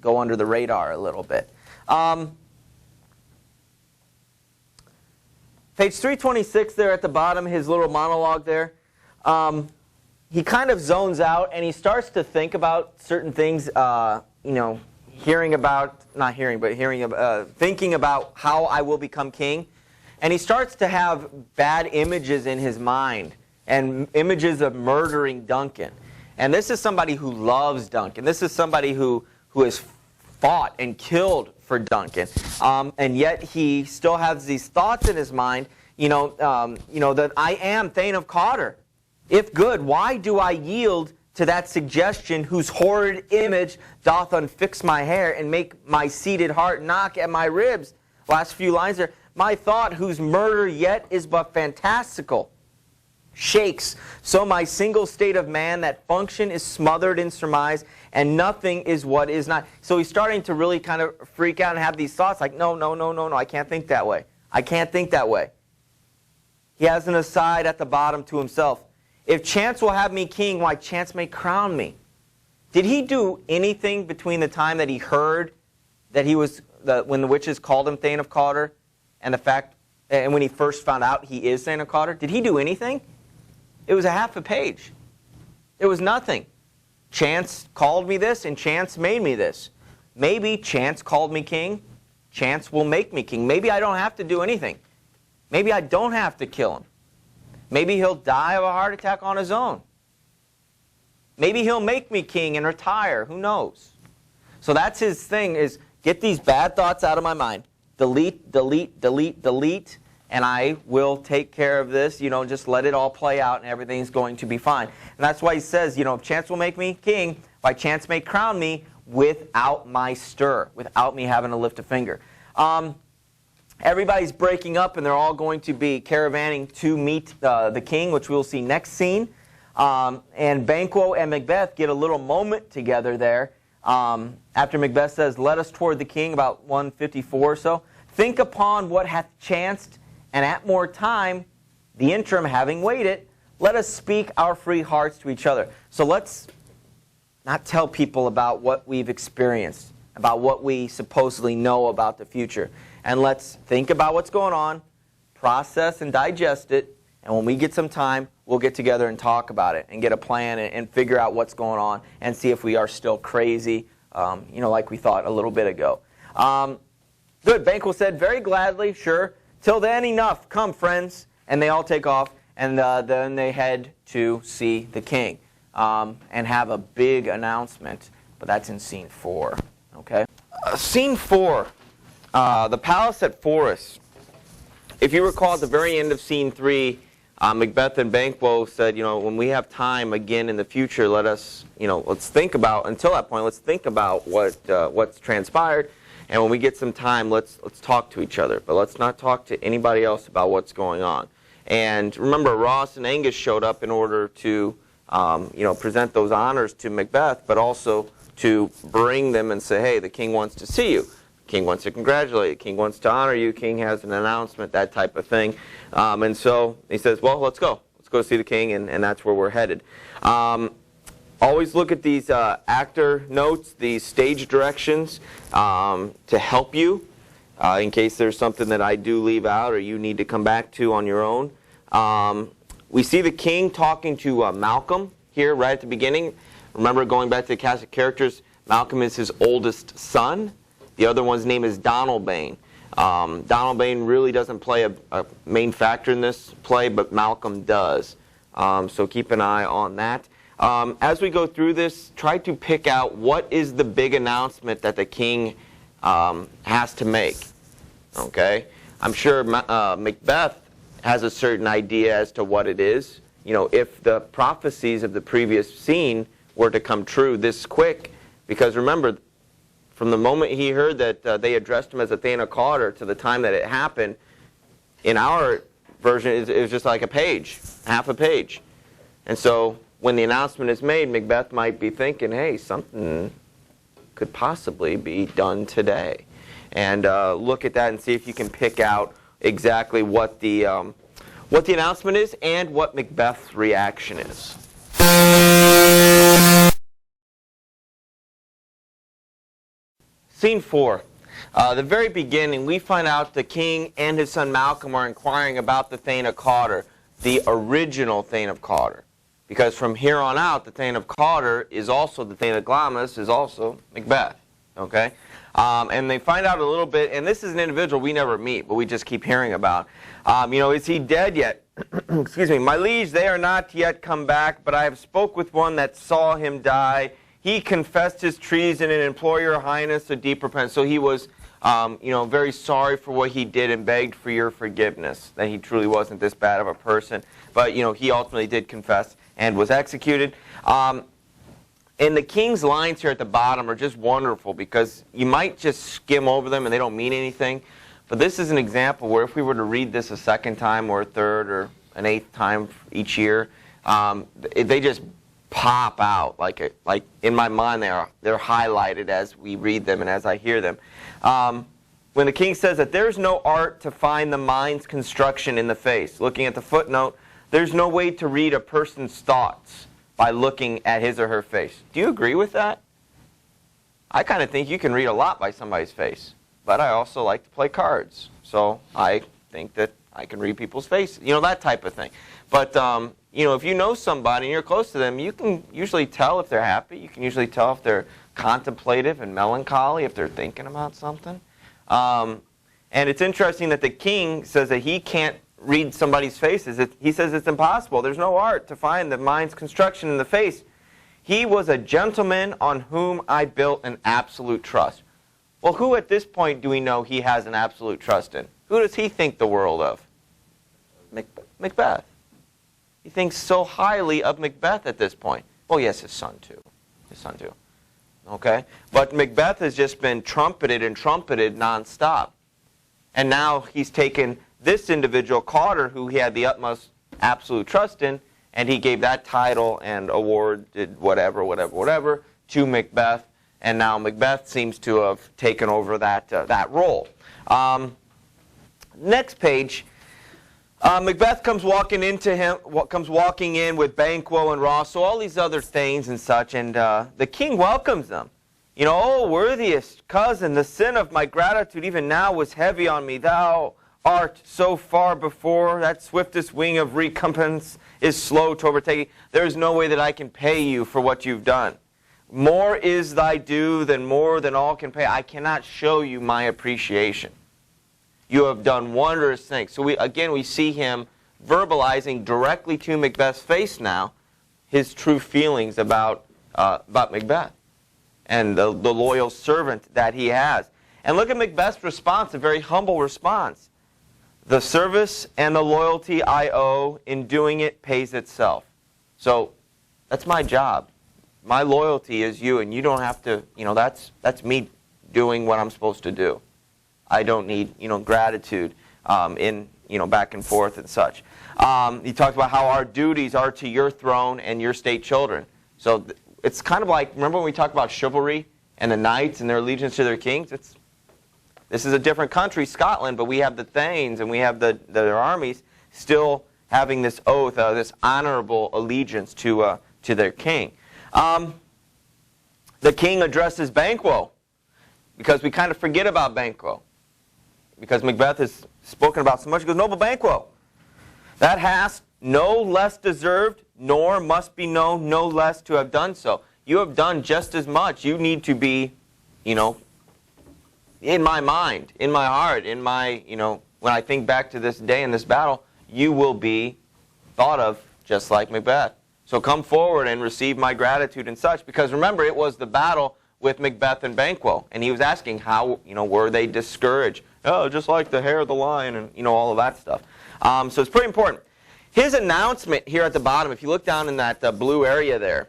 go under the radar a little bit. Page 326 there at the bottom, his little monologue there. He kind of zones out and he starts to think about certain things, thinking about how I will become king. And he starts to have bad images in his mind and images of murdering Duncan. And this is somebody who loves Duncan. This is somebody who has fought and killed for Duncan. And yet he still has these thoughts in his mind, that I am Thane of Cawdor. If good, why do I yield to that suggestion whose horrid image doth unfix my hair and make my seated heart knock at my ribs? Last few lines there. My thought, whose murder yet is but fantastical, shakes. So my single state of man, that function is smothered in surmise, and nothing is what is not. So he's starting to really kind of freak out and have these thoughts like, no, I can't think that way. I can't think that way. He has an aside at the bottom to himself. If chance will have me king, why chance may crown me. Did he do anything between the time that he heard that he was, when the witches called him Thane of Cawdor, and when he first found out he is Thane of Cawdor? Did he do anything? It was a half a page. It was nothing. Chance called me this, and chance made me this. Maybe chance called me king. Chance will make me king. Maybe I don't have to do anything. Maybe I don't have to kill him. Maybe he'll die of a heart attack on his own. Maybe he'll make me king and retire. Who knows? So that's his thing, is get these bad thoughts out of my mind. Delete, delete, delete, delete, and I will take care of this. Just let it all play out and everything's going to be fine. And that's why he says, if chance will make me king, by chance may crown me without my stir, without me having to lift a finger. Everybody's breaking up and they're all going to be caravanning to meet the king, which we'll see next scene. And Banquo and Macbeth get a little moment together there. After Macbeth says, let us toward the king, about 154 or so. Think upon what hath chanced, and at more time, the interim having waited, let us speak our free hearts to each other. So let's not tell people about what we've experienced, about what we supposedly know about the future. And let's think about what's going on, process and digest it, and when we get some time, we'll get together and talk about it and get a plan and figure out what's going on and see if we are still crazy, like we thought a little bit ago. Good, Banquo said, very gladly, sure. Till then, enough. Come, friends. And they all take off, and then they head to see the king and have a big announcement. But that's in scene 4. Okay. Scene 4, the palace at Forres. If you recall, at the very end of scene 3, Macbeth and Banquo said, when we have time again in the future, let us, let's think about, until that point, let's think about what's transpired. And when we get some time, let's talk to each other. But let's not talk to anybody else about what's going on. And remember, Ross and Angus showed up in order to, present those honors to Macbeth, but also to bring them and say, hey, the king wants to see you. The king wants to congratulate you. The king wants to honor you. The king has an announcement, that type of thing. And so he says, well, let's go. Let's go see the king, and that's where we're headed. Always look at these actor notes, these stage directions, to help you in case there's something that I do leave out or you need to come back to on your own. We see the king talking to Malcolm here right at the beginning. Remember, going back to the cast of characters, Malcolm is his oldest son. The other one's name is Donalbain. Donalbain really doesn't play a main factor in this play, but Malcolm does. So keep an eye on that. As we go through this, try to pick out what is the big announcement that the king has to make. Okay? I'm sure Macbeth has a certain idea as to what it is. If the prophecies of the previous scene were to come true this quick, because remember, from the moment he heard that they addressed him as a Thane of Cawdor to the time that it happened, in our version, it was just like a page, half a page. And so when the announcement is made, Macbeth might be thinking, hey, something could possibly be done today. And look at that and see if you can pick out exactly what the what the announcement is and what Macbeth's reaction is. Scene 4. The very beginning, we find out the king and his son Malcolm are inquiring about the Thane of Cawdor, the original Thane of Cawdor. Because from here on out, the Thane of Cawdor is also the Thane of Glamis, is also Macbeth. Okay? And they find out a little bit, and this is an individual we never meet, but we just keep hearing about. Is he dead yet? Excuse me. My liege, they are not yet come back, but I have spoke with one that saw him die. He confessed his treason and implored your highness a deep repentance. So he was, very sorry for what he did and begged for your forgiveness, that he truly wasn't this bad of a person. But, he ultimately did confess and was executed. And the king's lines here at the bottom are just wonderful because you might just skim over them and they don't mean anything. But this is an example where if we were to read this a second time or a third or an eighth time each year, they just pop out like in my mind they're highlighted as we read them and as I hear them. When the king says that there's no art to find the mind's construction in the face, looking at the footnote, there's no way to read a person's thoughts by looking at his or her face. Do you agree with that? I kind of think you can read a lot by somebody's face, but I also like to play cards, so I think that I can read people's faces, that type of thing. But if you know somebody and you're close to them, you can usually tell if they're happy. You can usually tell if they're contemplative and melancholy, if they're thinking about something. And it's interesting that the king says that he can't read somebody's faces. He says it's impossible. There's no art to find the mind's construction in the face. He was a gentleman on whom I built an absolute trust. Well, who at this point do we know he has an absolute trust in? Who does he think the world of? Macbeth. He thinks so highly of Macbeth at this point. Well, yes, his son too. Okay? But Macbeth has just been trumpeted and trumpeted nonstop. And now he's taken this individual, Cawdor, who he had the utmost absolute trust in, and he gave that title and awarded whatever to Macbeth. And now Macbeth seems to have taken over that role. Next page. Macbeth comes walking in with Banquo and Ross, so all these other thanes and such, and the king welcomes them. Oh, worthiest cousin, the sin of my gratitude even now was heavy on me. Thou art so far before, that swiftest wing of recompense is slow to overtake. There is no way that I can pay you for what you've done. More is thy due than more than all can pay. I cannot show you my appreciation. You have done wondrous things. So we see him verbalizing directly to Macbeth's face now his true feelings about Macbeth and the loyal servant that he has. And look at Macbeth's response, a very humble response. The service and the loyalty I owe in doing it pays itself. So that's my job. My loyalty is you, and you don't have to, that's me doing what I'm supposed to do. I don't need, gratitude back and forth and such. He talks about how our duties are to your throne and your state children. So it's kind of like, remember when we talked about chivalry and the knights and their allegiance to their kings? This is a different country, Scotland, but we have the Thanes and we have their armies still having this oath, this honorable allegiance to their king. The king addresses Banquo because we kind of forget about Banquo. Because Macbeth is spoken about so much, he goes, noble Banquo, that hast no less deserved, nor must be known no less to have done so. You have done just as much. You need to be, in my mind, in my heart, in my, when I think back to this day and this battle, you will be thought of just like Macbeth. So come forward and receive my gratitude and such. Because remember, it was the battle with Macbeth and Banquo. And he was asking how, were they discouraged? Oh, just like the hair of the lion and, all of that stuff. So it's pretty important. His announcement here at the bottom, if you look down in that blue area there,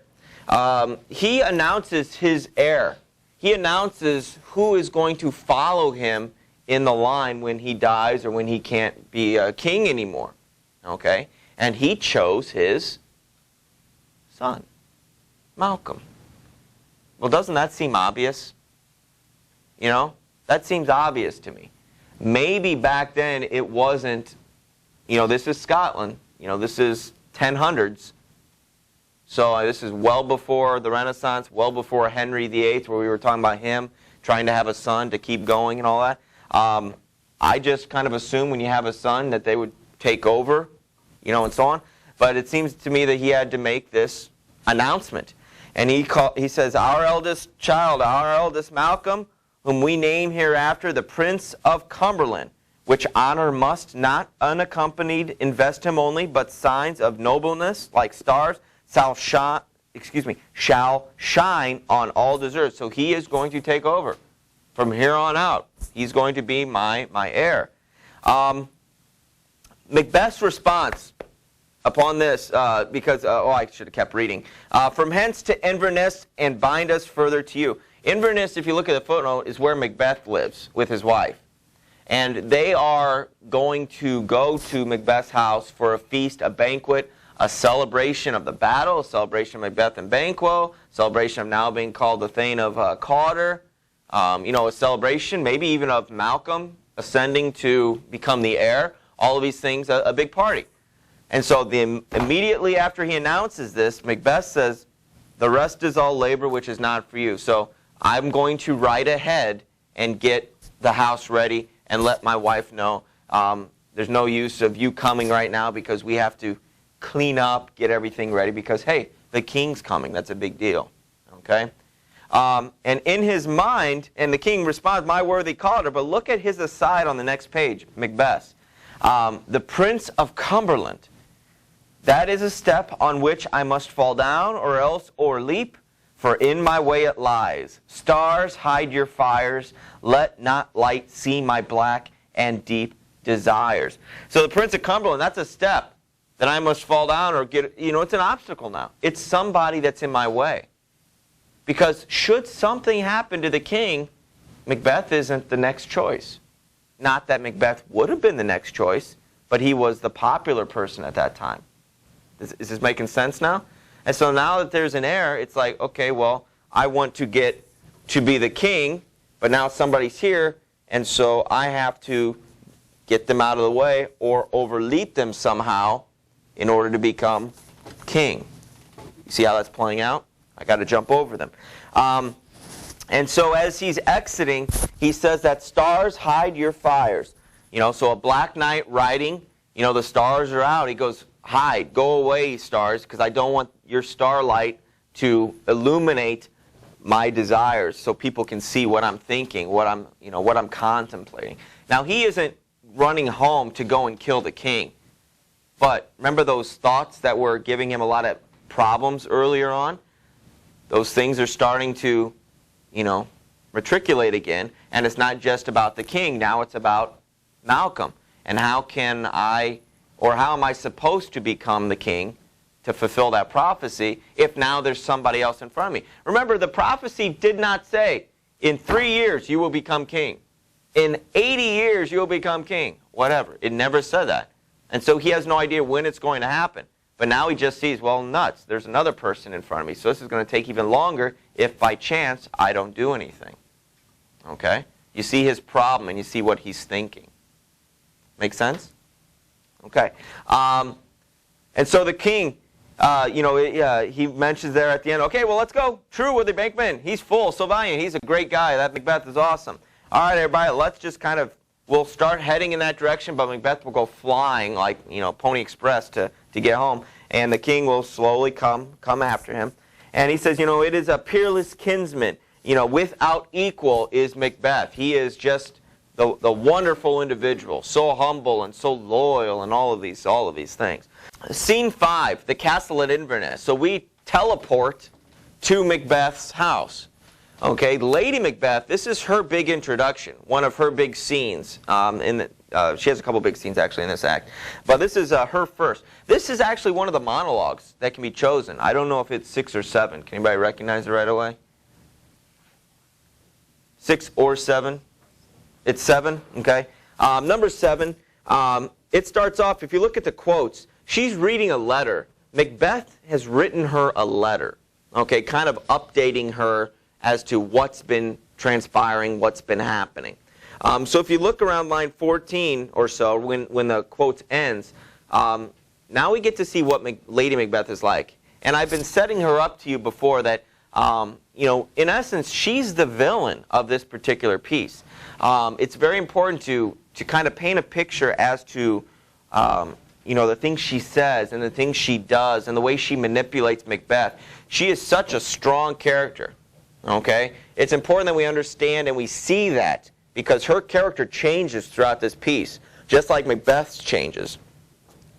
he announces his heir. He announces who is going to follow him in the line when he dies or when he can't be a king anymore. Okay? And he chose his son, Malcolm. Well, doesn't that seem obvious? That seems obvious to me. Maybe back then it wasn't this is Scotland. This is 1000s. So this is well before the Renaissance, well before Henry VIII, where we were talking about him trying to have a son to keep going and all that. I just kind of assume when you have a son that they would take over, and so on. But it seems to me that he had to make this announcement. And he says, our eldest child, our eldest Malcolm, whom we name hereafter the Prince of Cumberland, which honor must not unaccompanied invest him only, but signs of nobleness like stars shall shine on all deserts. So he is going to take over. From here on out, he's going to be my heir. Macbeth's response upon this, because, I should have kept reading. From hence to Inverness and bind us further to you. Inverness, if you look at the footnote, is where Macbeth lives with his wife. And they are going to go to Macbeth's house for a feast, a banquet, a celebration of the battle, a celebration of Macbeth and Banquo, celebration of now being called the Thane of Cawdor, a celebration maybe even of Malcolm ascending to become the heir. All of these things, a big party. And so immediately after he announces this, Macbeth says, the rest is all labor which is not for you. So I'm going to ride ahead and get the house ready and let my wife know there's no use of you coming right now because we have to clean up, get everything ready because, hey, the king's coming. That's a big deal. Okay? And in his mind, and the king responds, my worthy Cawdor, but look at his aside on the next page, Macbeth. The Prince of Cumberland. That is a step on which I must fall down or else o'erleap, for in my way it lies. Stars, hide your fires. Let not light see my black and deep desires. So the Prince of Cumberland, that's a step that I must fall down or get, it's an obstacle now. It's somebody that's in my way. Because should something happen to the king, Macbeth isn't the next choice. Not that Macbeth would have been the next choice, but he was the popular person at that time. Is this making sense now? And so now that there's an heir, it's like, okay, well, I want to get to be the king, but now somebody's here, and so I have to get them out of the way or overleap them somehow in order to become king. You see how that's playing out? I got to jump over them. And so as he's exiting, he says that stars hide your fires. So a black night riding, the stars are out. He goes, hide, go away, stars, because I don't want your starlight to illuminate my desires so people can see what I'm thinking, what I'm contemplating. Now, he isn't running home to go and kill the king. But remember those thoughts that were giving him a lot of problems earlier on? Those things are starting to, matriculate again. And it's not just about the king. Now it's about Malcolm. And how am I supposed to become the king to fulfill that prophecy if now there's somebody else in front of me? Remember, the prophecy did not say, in 3 years you will become king. In 80 years you will become king. Whatever. It never said that. And so he has no idea when it's going to happen. But now he just sees, well, nuts, there's another person in front of me. So this is going to take even longer if by chance I don't do anything. Okay? You see his problem and you see what he's thinking. Make sense? Okay. And so the king, he mentions there at the end, okay, well, let's go. True, worthy Bankman. He's full, so valiant. He's a great guy. That Macbeth is awesome. All right, everybody, let's just we'll start heading in that direction, but Macbeth will go flying like, Pony Express to get home. And the king will slowly come after him. And he says, it is a peerless kinsman. Without equal is Macbeth. He is just the wonderful individual, so humble and so loyal and all of these things. Scene 5, the castle at Inverness. So we teleport to Macbeth's house. Okay, Lady Macbeth, this is her big introduction, one of her big scenes. She has a couple big scenes actually in this act. But this is her first. This is actually one of the monologues that can be chosen. I don't know if it's 6 or 7. Can anybody recognize it right away? 6 or 7? It's 7, okay? Number 7, it starts off, if you look at the quotes, she's reading a letter. Macbeth has written her a letter, okay, kind of updating her as to what's been transpiring, what's been happening. So if you look around line 14 or so, when the quote ends, now we get to see what Lady Macbeth is like. And I've been setting her up to you before that, in essence, she's the villain of this particular piece. It's very important to kind of paint a picture as to, the things she says and the things she does and the way she manipulates Macbeth. She is such a strong character. Okay? It's important that we understand and we see that because her character changes throughout this piece, just like Macbeth's changes.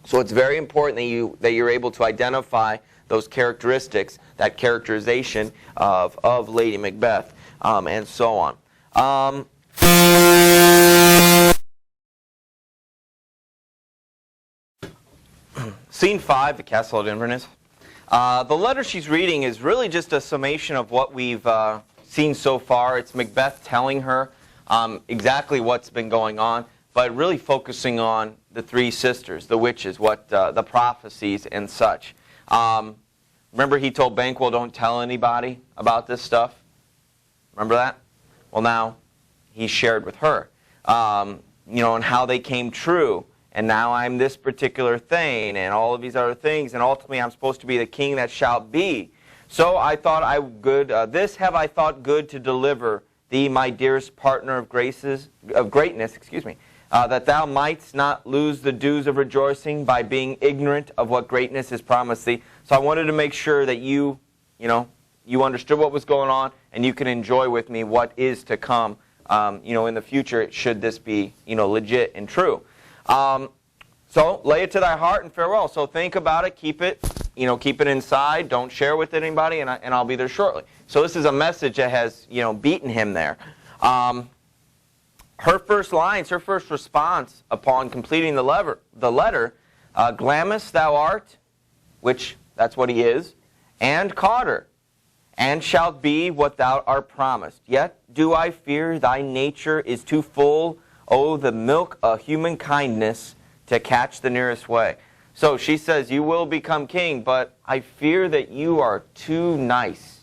So it's very important that you're able to identify those characteristics, that characterization of Lady Macbeth, and so on. Scene 5, the Castle of Inverness. The letter she's reading is really just a summation of what we've seen so far. It's Macbeth telling her exactly what's been going on, but really focusing on the three sisters, the witches, the prophecies and such. Remember he told Banquo, don't tell anybody about this stuff? Remember that? Well, now he shared with her, and how they came true. And now I'm this particular Thane, and all of these other things, and ultimately I'm supposed to be the king that shall be. So I thought this have I thought good to deliver thee, my dearest partner of greatness, that thou mightst not lose the dues of rejoicing by being ignorant of what greatness is promised thee. So I wanted to make sure that you understood what was going on, and you can enjoy with me what is to come, in the future, should this be, legit and true. So lay it to thy heart and farewell. So think about it, keep it inside, don't share with anybody, and I'll be there shortly. So this is a message that has, beaten him there. Her first lines, her first response upon completing the letter, Glamis thou art, which that's what he is, and Cotter, and shalt be what thou art promised. Yet do I fear thy nature is too full, oh, the milk of human kindness to catch the nearest way. So she says, you will become king, but I fear that you are too nice,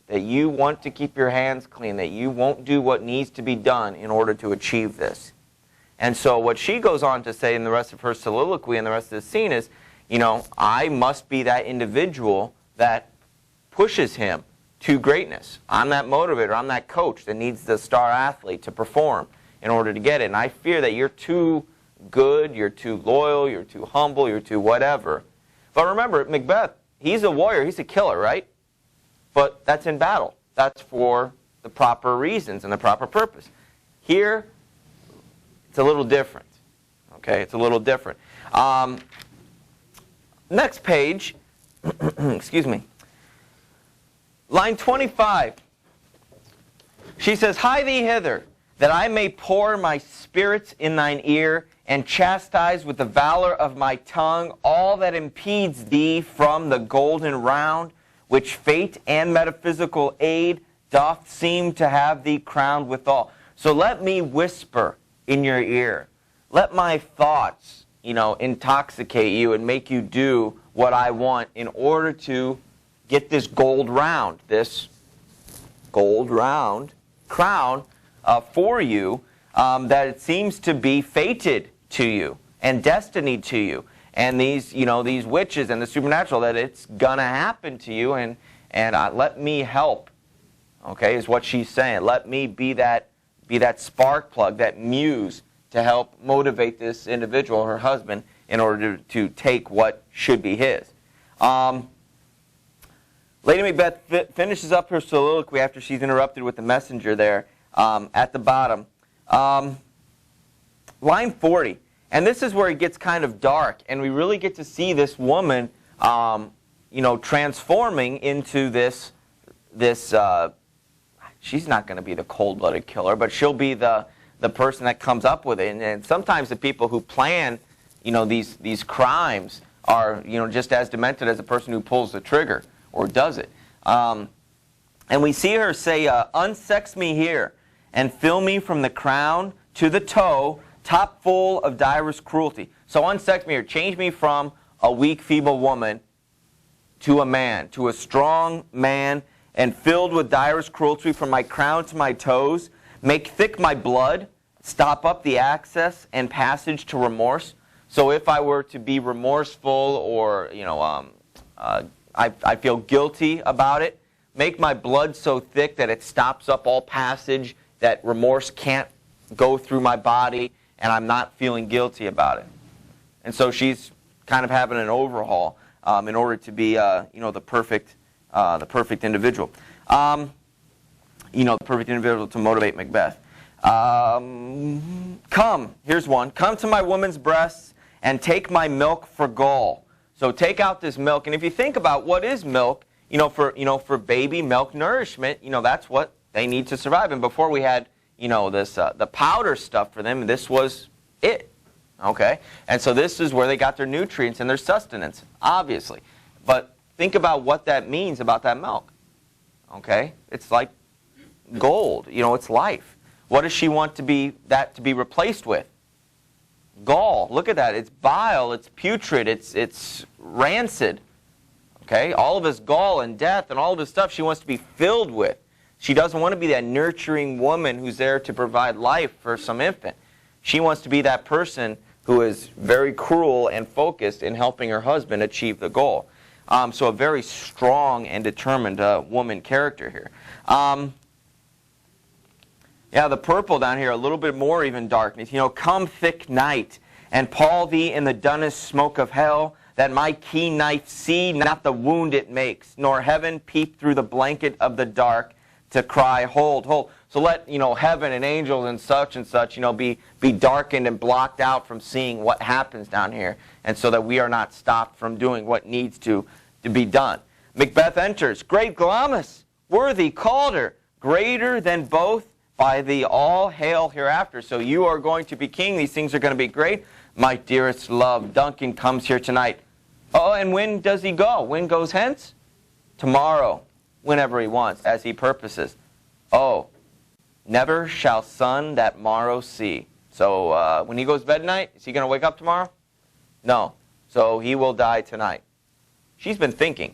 that you want to keep your hands clean, that you won't do what needs to be done in order to achieve this. And so what she goes on to say in the rest of her soliloquy and the rest of the scene is, I must be that individual that pushes him to greatness. I'm that motivator, I'm that coach that needs the star athlete to perform in order to get it. And I fear that you're too good, you're too loyal, you're too humble, you're too whatever. But remember, Macbeth, he's a warrior, he's a killer, right? But that's in battle. That's for the proper reasons and the proper purpose. Here, it's a little different. Okay, it's a little different. Next page, excuse me. Line 25. She says, hie thee hither, that I may pour my spirits in thine ear, and chastise with the valor of my tongue all that impedes thee from the golden round, which fate and metaphysical aid doth seem to have thee crowned withal. So let me whisper in your ear. Let my thoughts, intoxicate you and make you do what I want in order to get this gold round crown for you, that it seems to be fated to you and destined to you. And these witches and the supernatural, that it's gonna happen to you, and let me help. Okay, is what she's saying. Let me be that spark plug, that muse to help motivate this individual, her husband, in order to take what should be his. Lady Macbeth finishes up her soliloquy after she's interrupted with the messenger there at the bottom. Line 40. And this is where it gets kind of dark, and we really get to see this woman, transforming into this. She's not going to be the cold-blooded killer, but she'll be the person that comes up with it. And sometimes the people who plan, these crimes are, just as demented as the person who pulls the trigger or does it. And we see her say, unsex me here, and fill me from the crown to the toe, top full of direst cruelty. So unsex me here, change me from a weak, feeble woman to a man, to a strong man, and filled with direst cruelty from my crown to my toes. Make thick my blood, stop up the access and passage to remorse. So if I were to be remorseful or, I feel guilty about it, make my blood so thick that it stops up all passage, that remorse can't go through my body, and I'm not feeling guilty about it. And so she's kind of having an overhaul in order to be, the perfect individual. The perfect individual to motivate Macbeth. Come, here's one. Come to my woman's breasts and take my milk for gall. So take out this milk, and if you think about what is milk, for baby milk nourishment, that's what they need to survive. And before we had, this the powder stuff for them, this was it. Okay, and so this is where they got their nutrients and their sustenance, obviously. But think about what that means about that milk. Okay, it's like gold. It's life. What does she want to be replaced with? Gall. Look at that. It's bile. It's putrid. It's rancid. Okay? All of his gall and death and all of his stuff she wants to be filled with. She doesn't want to be that nurturing woman who's there to provide life for some infant. She wants to be that person who is very cruel and focused in helping her husband achieve the goal. So a very strong and determined woman character here. Yeah, the purple down here, a little bit more even darkness. Come thick night, and pall thee in the dunnest smoke of hell, that my keen knife see not the wound it makes, nor heaven peep through the blanket of the dark to cry, hold, hold. So let, heaven and angels and such, be darkened and blocked out from seeing what happens down here, and so that we are not stopped from doing what needs to be done. Macbeth enters. Great Glamis, worthy Calder, greater than both, by the all hail hereafter. So you are going to be king. These things are going to be great. My dearest love, Duncan comes here tonight. Oh, and when does he go? When goes hence? Tomorrow, whenever he wants, as he purposes. Oh, never shall sun that morrow see. So when he goes to bed tonight, is he going to wake up tomorrow? No. So he will die tonight. She's been thinking.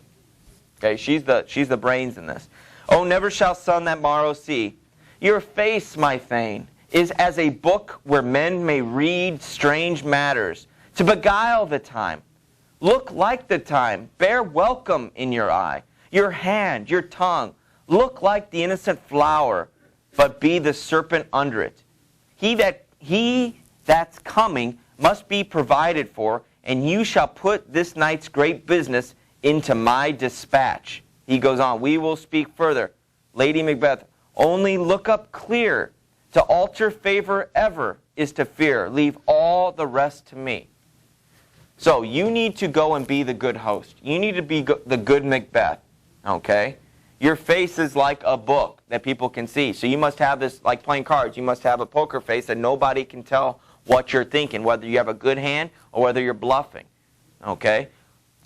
Okay, she's the brains in this. Oh, never shall sun that morrow see. Your face, my Thane, is as a book where men may read strange matters, to beguile the time. Look like the time, bear welcome in your eye. Your hand, your tongue, look like the innocent flower, but be the serpent under it. He that's coming must be provided for, and you shall put this night's great business into my dispatch. He goes on, we will speak further. Lady Macbeth, only look up clear. To alter favor ever is to fear. Leave all the rest to me. So you need to go and be the good host. You need to be the good Macbeth. Okay? Your face is like a book that people can see. So you must have this, like playing cards, you must have a poker face that nobody can tell what you're thinking, whether you have a good hand or whether you're bluffing. Okay?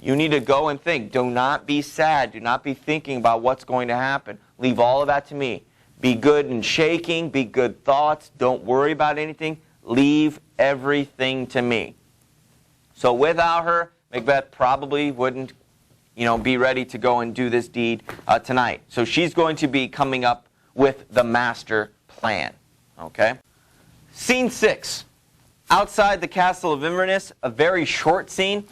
You need to go and think. Do not be sad. Do not be thinking about what's going to happen. Leave all of that to me. Be good in shaking. Be good thoughts. Don't worry about anything. Leave everything to me. So without her, Macbeth probably wouldn't, be ready to go and do this deed tonight. So she's going to be coming up with the master plan. Okay? Scene 6. Outside the castle of Inverness, a very short scene.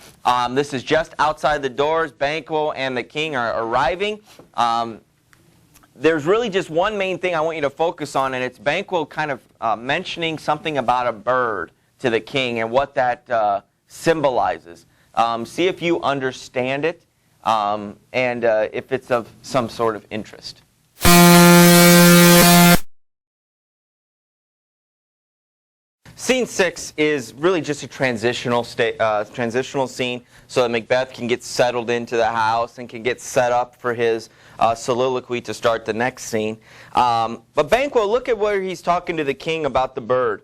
This is just outside the doors. Banquo and the king are arriving. There's really just one main thing I want you to focus on, and it's Banquo kind of mentioning something about a bird to the king and what that symbolizes. See if you understand it and if it's of some sort of interest. Scene 6 is really just a transitional scene so that Macbeth can get settled into the house and can get set up for his soliloquy to start the next scene. But Banquo, look at where he's talking to the king about the bird.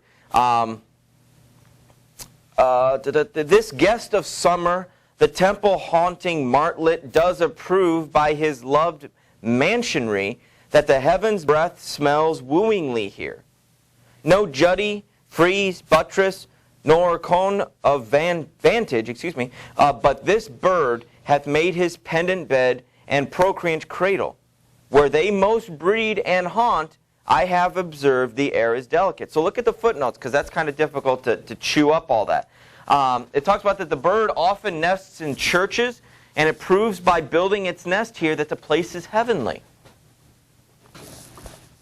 This guest of summer, the temple-haunting martlet, does approve by his loved mansionry that the heaven's breath smells wooingly here. No jutty, frieze, buttress, nor cone of vantage, but this bird hath made his pendant bed and procreant cradle. Where they most breed and haunt, I have observed the air is delicate. So look at the footnotes, because that's kind of difficult to chew up all that. It talks about that the bird often nests in churches, and it proves by building its nest here that the place is heavenly.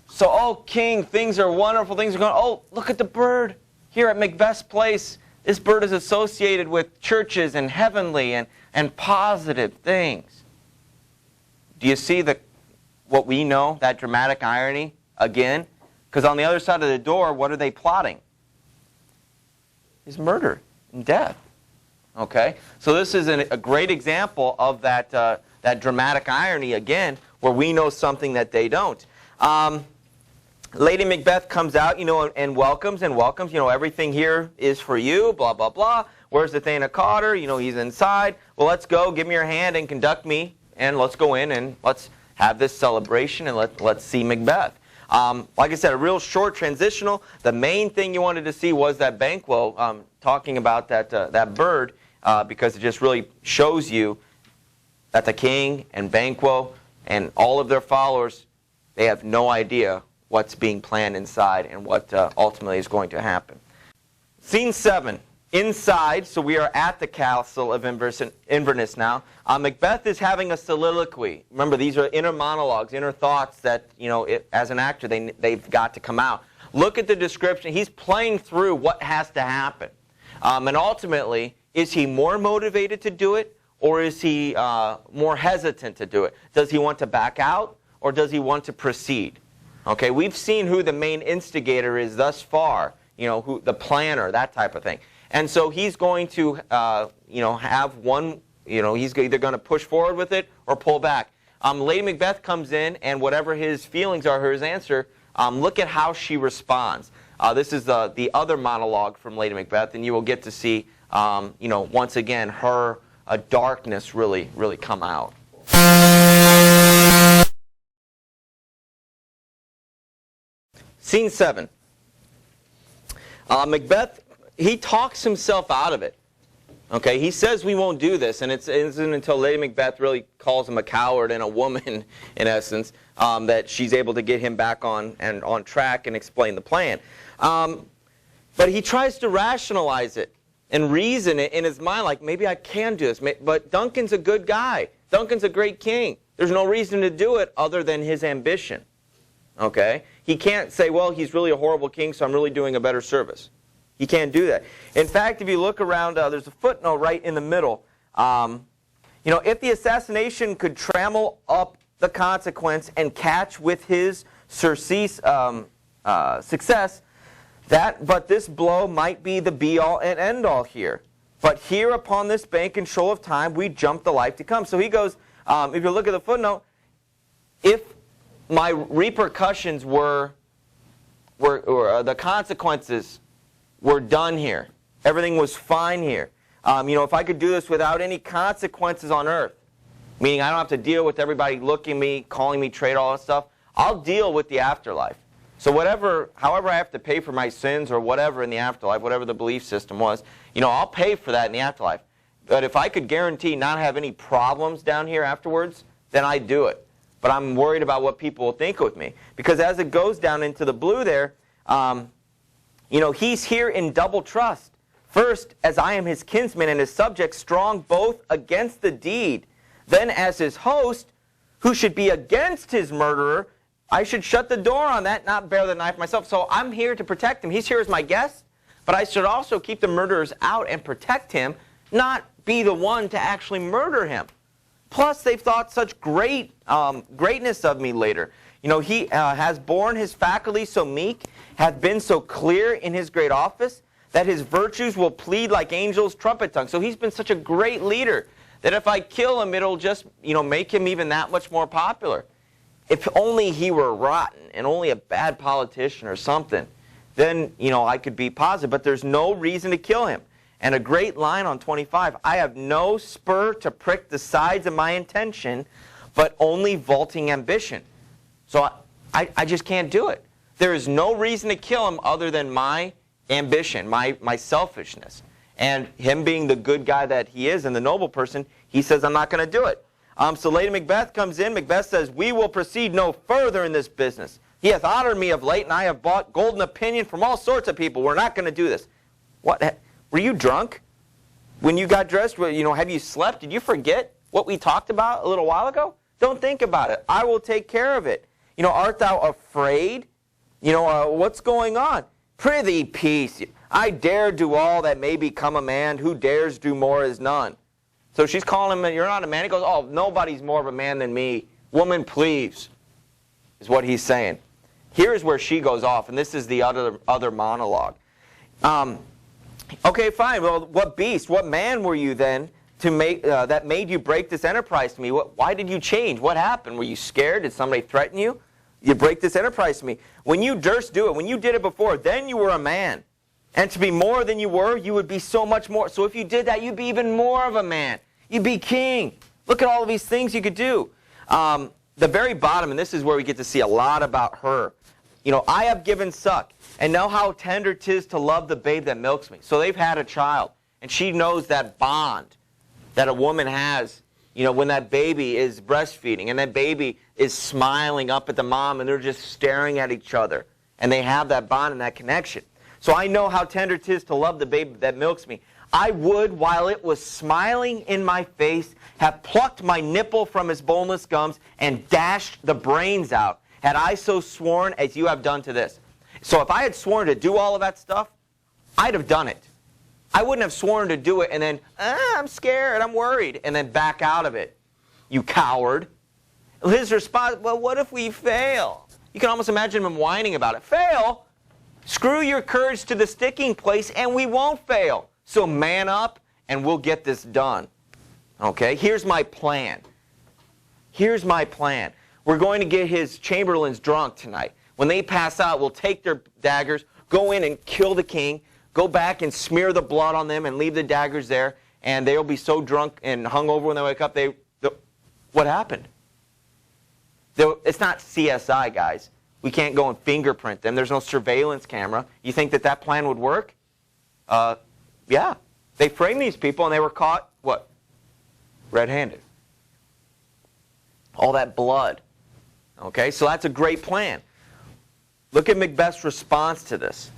So, oh, king, things are wonderful, things are going, oh, look at the bird here at Macbeth's place. This bird is associated with churches and heavenly and positive things. Do you see what we know, that dramatic irony again? Because on the other side of the door, what are they plotting? Is murder and death. Okay? So this is a great example of that dramatic irony again, where we know something that they don't. Lady Macbeth comes out, and welcomes, everything here is for you, blah, blah, blah. Where's the Thane of Cotter? He's inside. Well, let's go, give me your hand and conduct me, and let's go in and let's have this celebration and let's see Macbeth. Like I said, a real short transitional. The main thing you wanted to see was that Banquo, talking about that bird, because it just really shows you that the king and Banquo and all of their followers, they have no idea what's being planned inside and what ultimately is going to happen. Scene 7. Inside, so we are at the castle of Inverness now. Macbeth is having a soliloquy. Remember, these are inner monologues, inner thoughts that, as an actor, they've got to come out. Look at the description. He's playing through what has to happen. And ultimately, is he more motivated to do it, or is he more hesitant to do it? Does he want to back out, or does he want to proceed? Okay, we've seen who the main instigator is thus far, who the planner, that type of thing. And so he's going to, have one, he's either going to push forward with it or pull back. Lady Macbeth comes in, and whatever his feelings are, his answer, look at how she responds. This is the other monologue from Lady Macbeth, and you will get to see, once again, her darkness really come out. Scene 7. Macbeth, he talks himself out of it. Okay, he says we won't do this, and it isn't until Lady Macbeth really calls him a coward and a woman, in essence, that she's able to get him back on track and explain the plan. But he tries to rationalize it and reason it in his mind, like, maybe I can do this. But Duncan's a good guy. Duncan's a great king. There's no reason to do it other than his ambition. Okay? He can't say, well, he's really a horrible king, so I'm really doing a better service. He can't do that. In fact, if you look around, there's a footnote right in the middle. If the assassination could trammel up the consequence and catch with his surcease success, but this blow might be the be-all and end-all here. But here upon this bank and shoal of time, we jump the life to come. So he goes, if you look at the footnote, if my repercussions were the consequences were done here, everything was fine here. If I could do this without any consequences on earth, meaning I don't have to deal with everybody looking at me, calling me traitor, all that stuff, I'll deal with the afterlife. So however I have to pay for my sins or whatever in the afterlife, whatever the belief system was, I'll pay for that in the afterlife. But if I could guarantee not have any problems down here afterwards, then I'd do it. But I'm worried about what people will think with me. Because as it goes down into the blue there, he's here in double trust. First, as I am his kinsman and his subject, strong both against the deed. Then as his host, who should be against his murderer, I should shut the door on that, not bear the knife myself. So I'm here to protect him. He's here as my guest, but I should also keep the murderers out and protect him, not be the one to actually murder him. Plus, they've thought such greatness of me later. He has borne his faculty so meek, hath been so clear in his great office, that his virtues will plead like angels' trumpet tongue. So he's been such a great leader that if I kill him, it'll just make him even that much more popular. If only he were rotten and only a bad politician or something, then I could be positive. But there's no reason to kill him. And a great line on 25, I have no spur to prick the sides of my intention, but only vaulting ambition. So I just can't do it. There is no reason to kill him other than my ambition, my selfishness. And him being the good guy that he is and the noble person, he says, I'm not going to do it. So Lady Macbeth comes in. Macbeth says, we will proceed no further in this business. He hath honored me of late, and I have bought golden opinion from all sorts of people. We're not going to do this. What? Were you drunk when you got dressed? Have you slept? Did you forget what we talked about a little while ago? Don't think about it. I will take care of it. Art thou afraid? What's going on? Prithee, peace. I dare do all that may become a man. Who dares do more is none. So she's calling him, you're not a man. He goes, oh, nobody's more of a man than me. Woman, please, is what he's saying. Here's where she goes off, and this is the other monologue. Okay, fine. Well, what beast, what man were you then to make that made you break this enterprise to me? Why did you change? What happened? Were you scared? Did somebody threaten you? You break this enterprise to me. When you durst do it, when you did it before, then you were a man. And to be more than you were, you would be so much more. So if you did that, you'd be even more of a man. You'd be king. Look at all of these things you could do. The very bottom, and this is where we get to see a lot about her. I have given suck, and know how tender 'tis to love the babe that milks me. So they've had a child, and she knows that bond that a woman has, when that baby is breastfeeding, and that baby is smiling up at the mom, and they're just staring at each other, and they have that bond and that connection. So I know how tender 'tis to love the babe that milks me. I would, while it was smiling in my face, have plucked my nipple from his boneless gums and dashed the brains out, had I so sworn as you have done to this. So if I had sworn to do all of that stuff, I'd have done it. I wouldn't have sworn to do it and then, I'm scared, I'm worried, and then back out of it. You coward. His response, well, what if we fail? You can almost imagine him whining about it. Fail? Screw your courage to the sticking place and we won't fail. So man up and we'll get this done. Okay, here's my plan. Here's my plan. We're going to get his chamberlains drunk tonight. When they pass out, we'll take their daggers, go in and kill the king, go back and smear the blood on them and leave the daggers there, and they'll be so drunk and hungover when they wake up. What happened? It's not CSI, guys. We can't go and fingerprint them. There's no surveillance camera. You think that plan would work? Yeah. They framed these people and they were caught, what? Red-handed. All that blood. Okay, so that's a great plan. Look at Macbeth's response to this.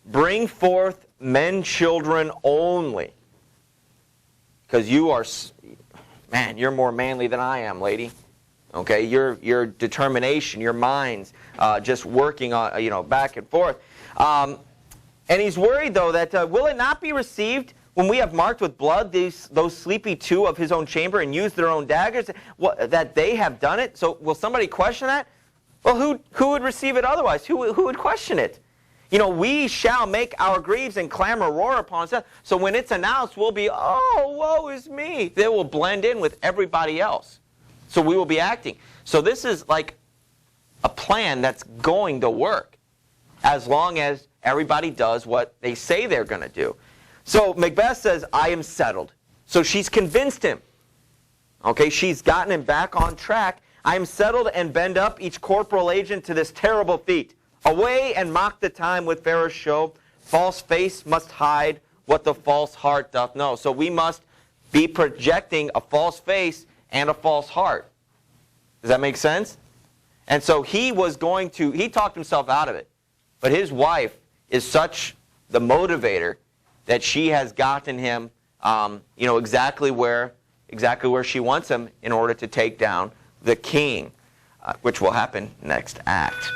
Bring forth men, children only. Because you're more manly than I am, lady. Okay, your determination, your mind's just working on, back and forth. And he's worried, though, that will it not be received when we have marked with blood those sleepy two of his own chamber and used their own daggers, that they have done it? So will somebody question that? Well, who would receive it otherwise? Who would question it? We shall make our greaves and clamor roar upon us. So when it's announced, we'll be, oh, woe is me. They will blend in with everybody else. So we will be acting. So this is like a plan that's going to work as long as everybody does what they say they're going to do. So Macbeth says, I am settled. So she's convinced him. Okay, she's gotten him back on track. I am settled and bend up each corporal agent to this terrible feat. Away and mock the time with fairest show. False face must hide what the false heart doth know. So we must be projecting a false face and a false heart. Does that make sense? And so he talked himself out of it. But his wife is such the motivator that she has gotten him, exactly where she wants him in order to take down the king, which will happen next act.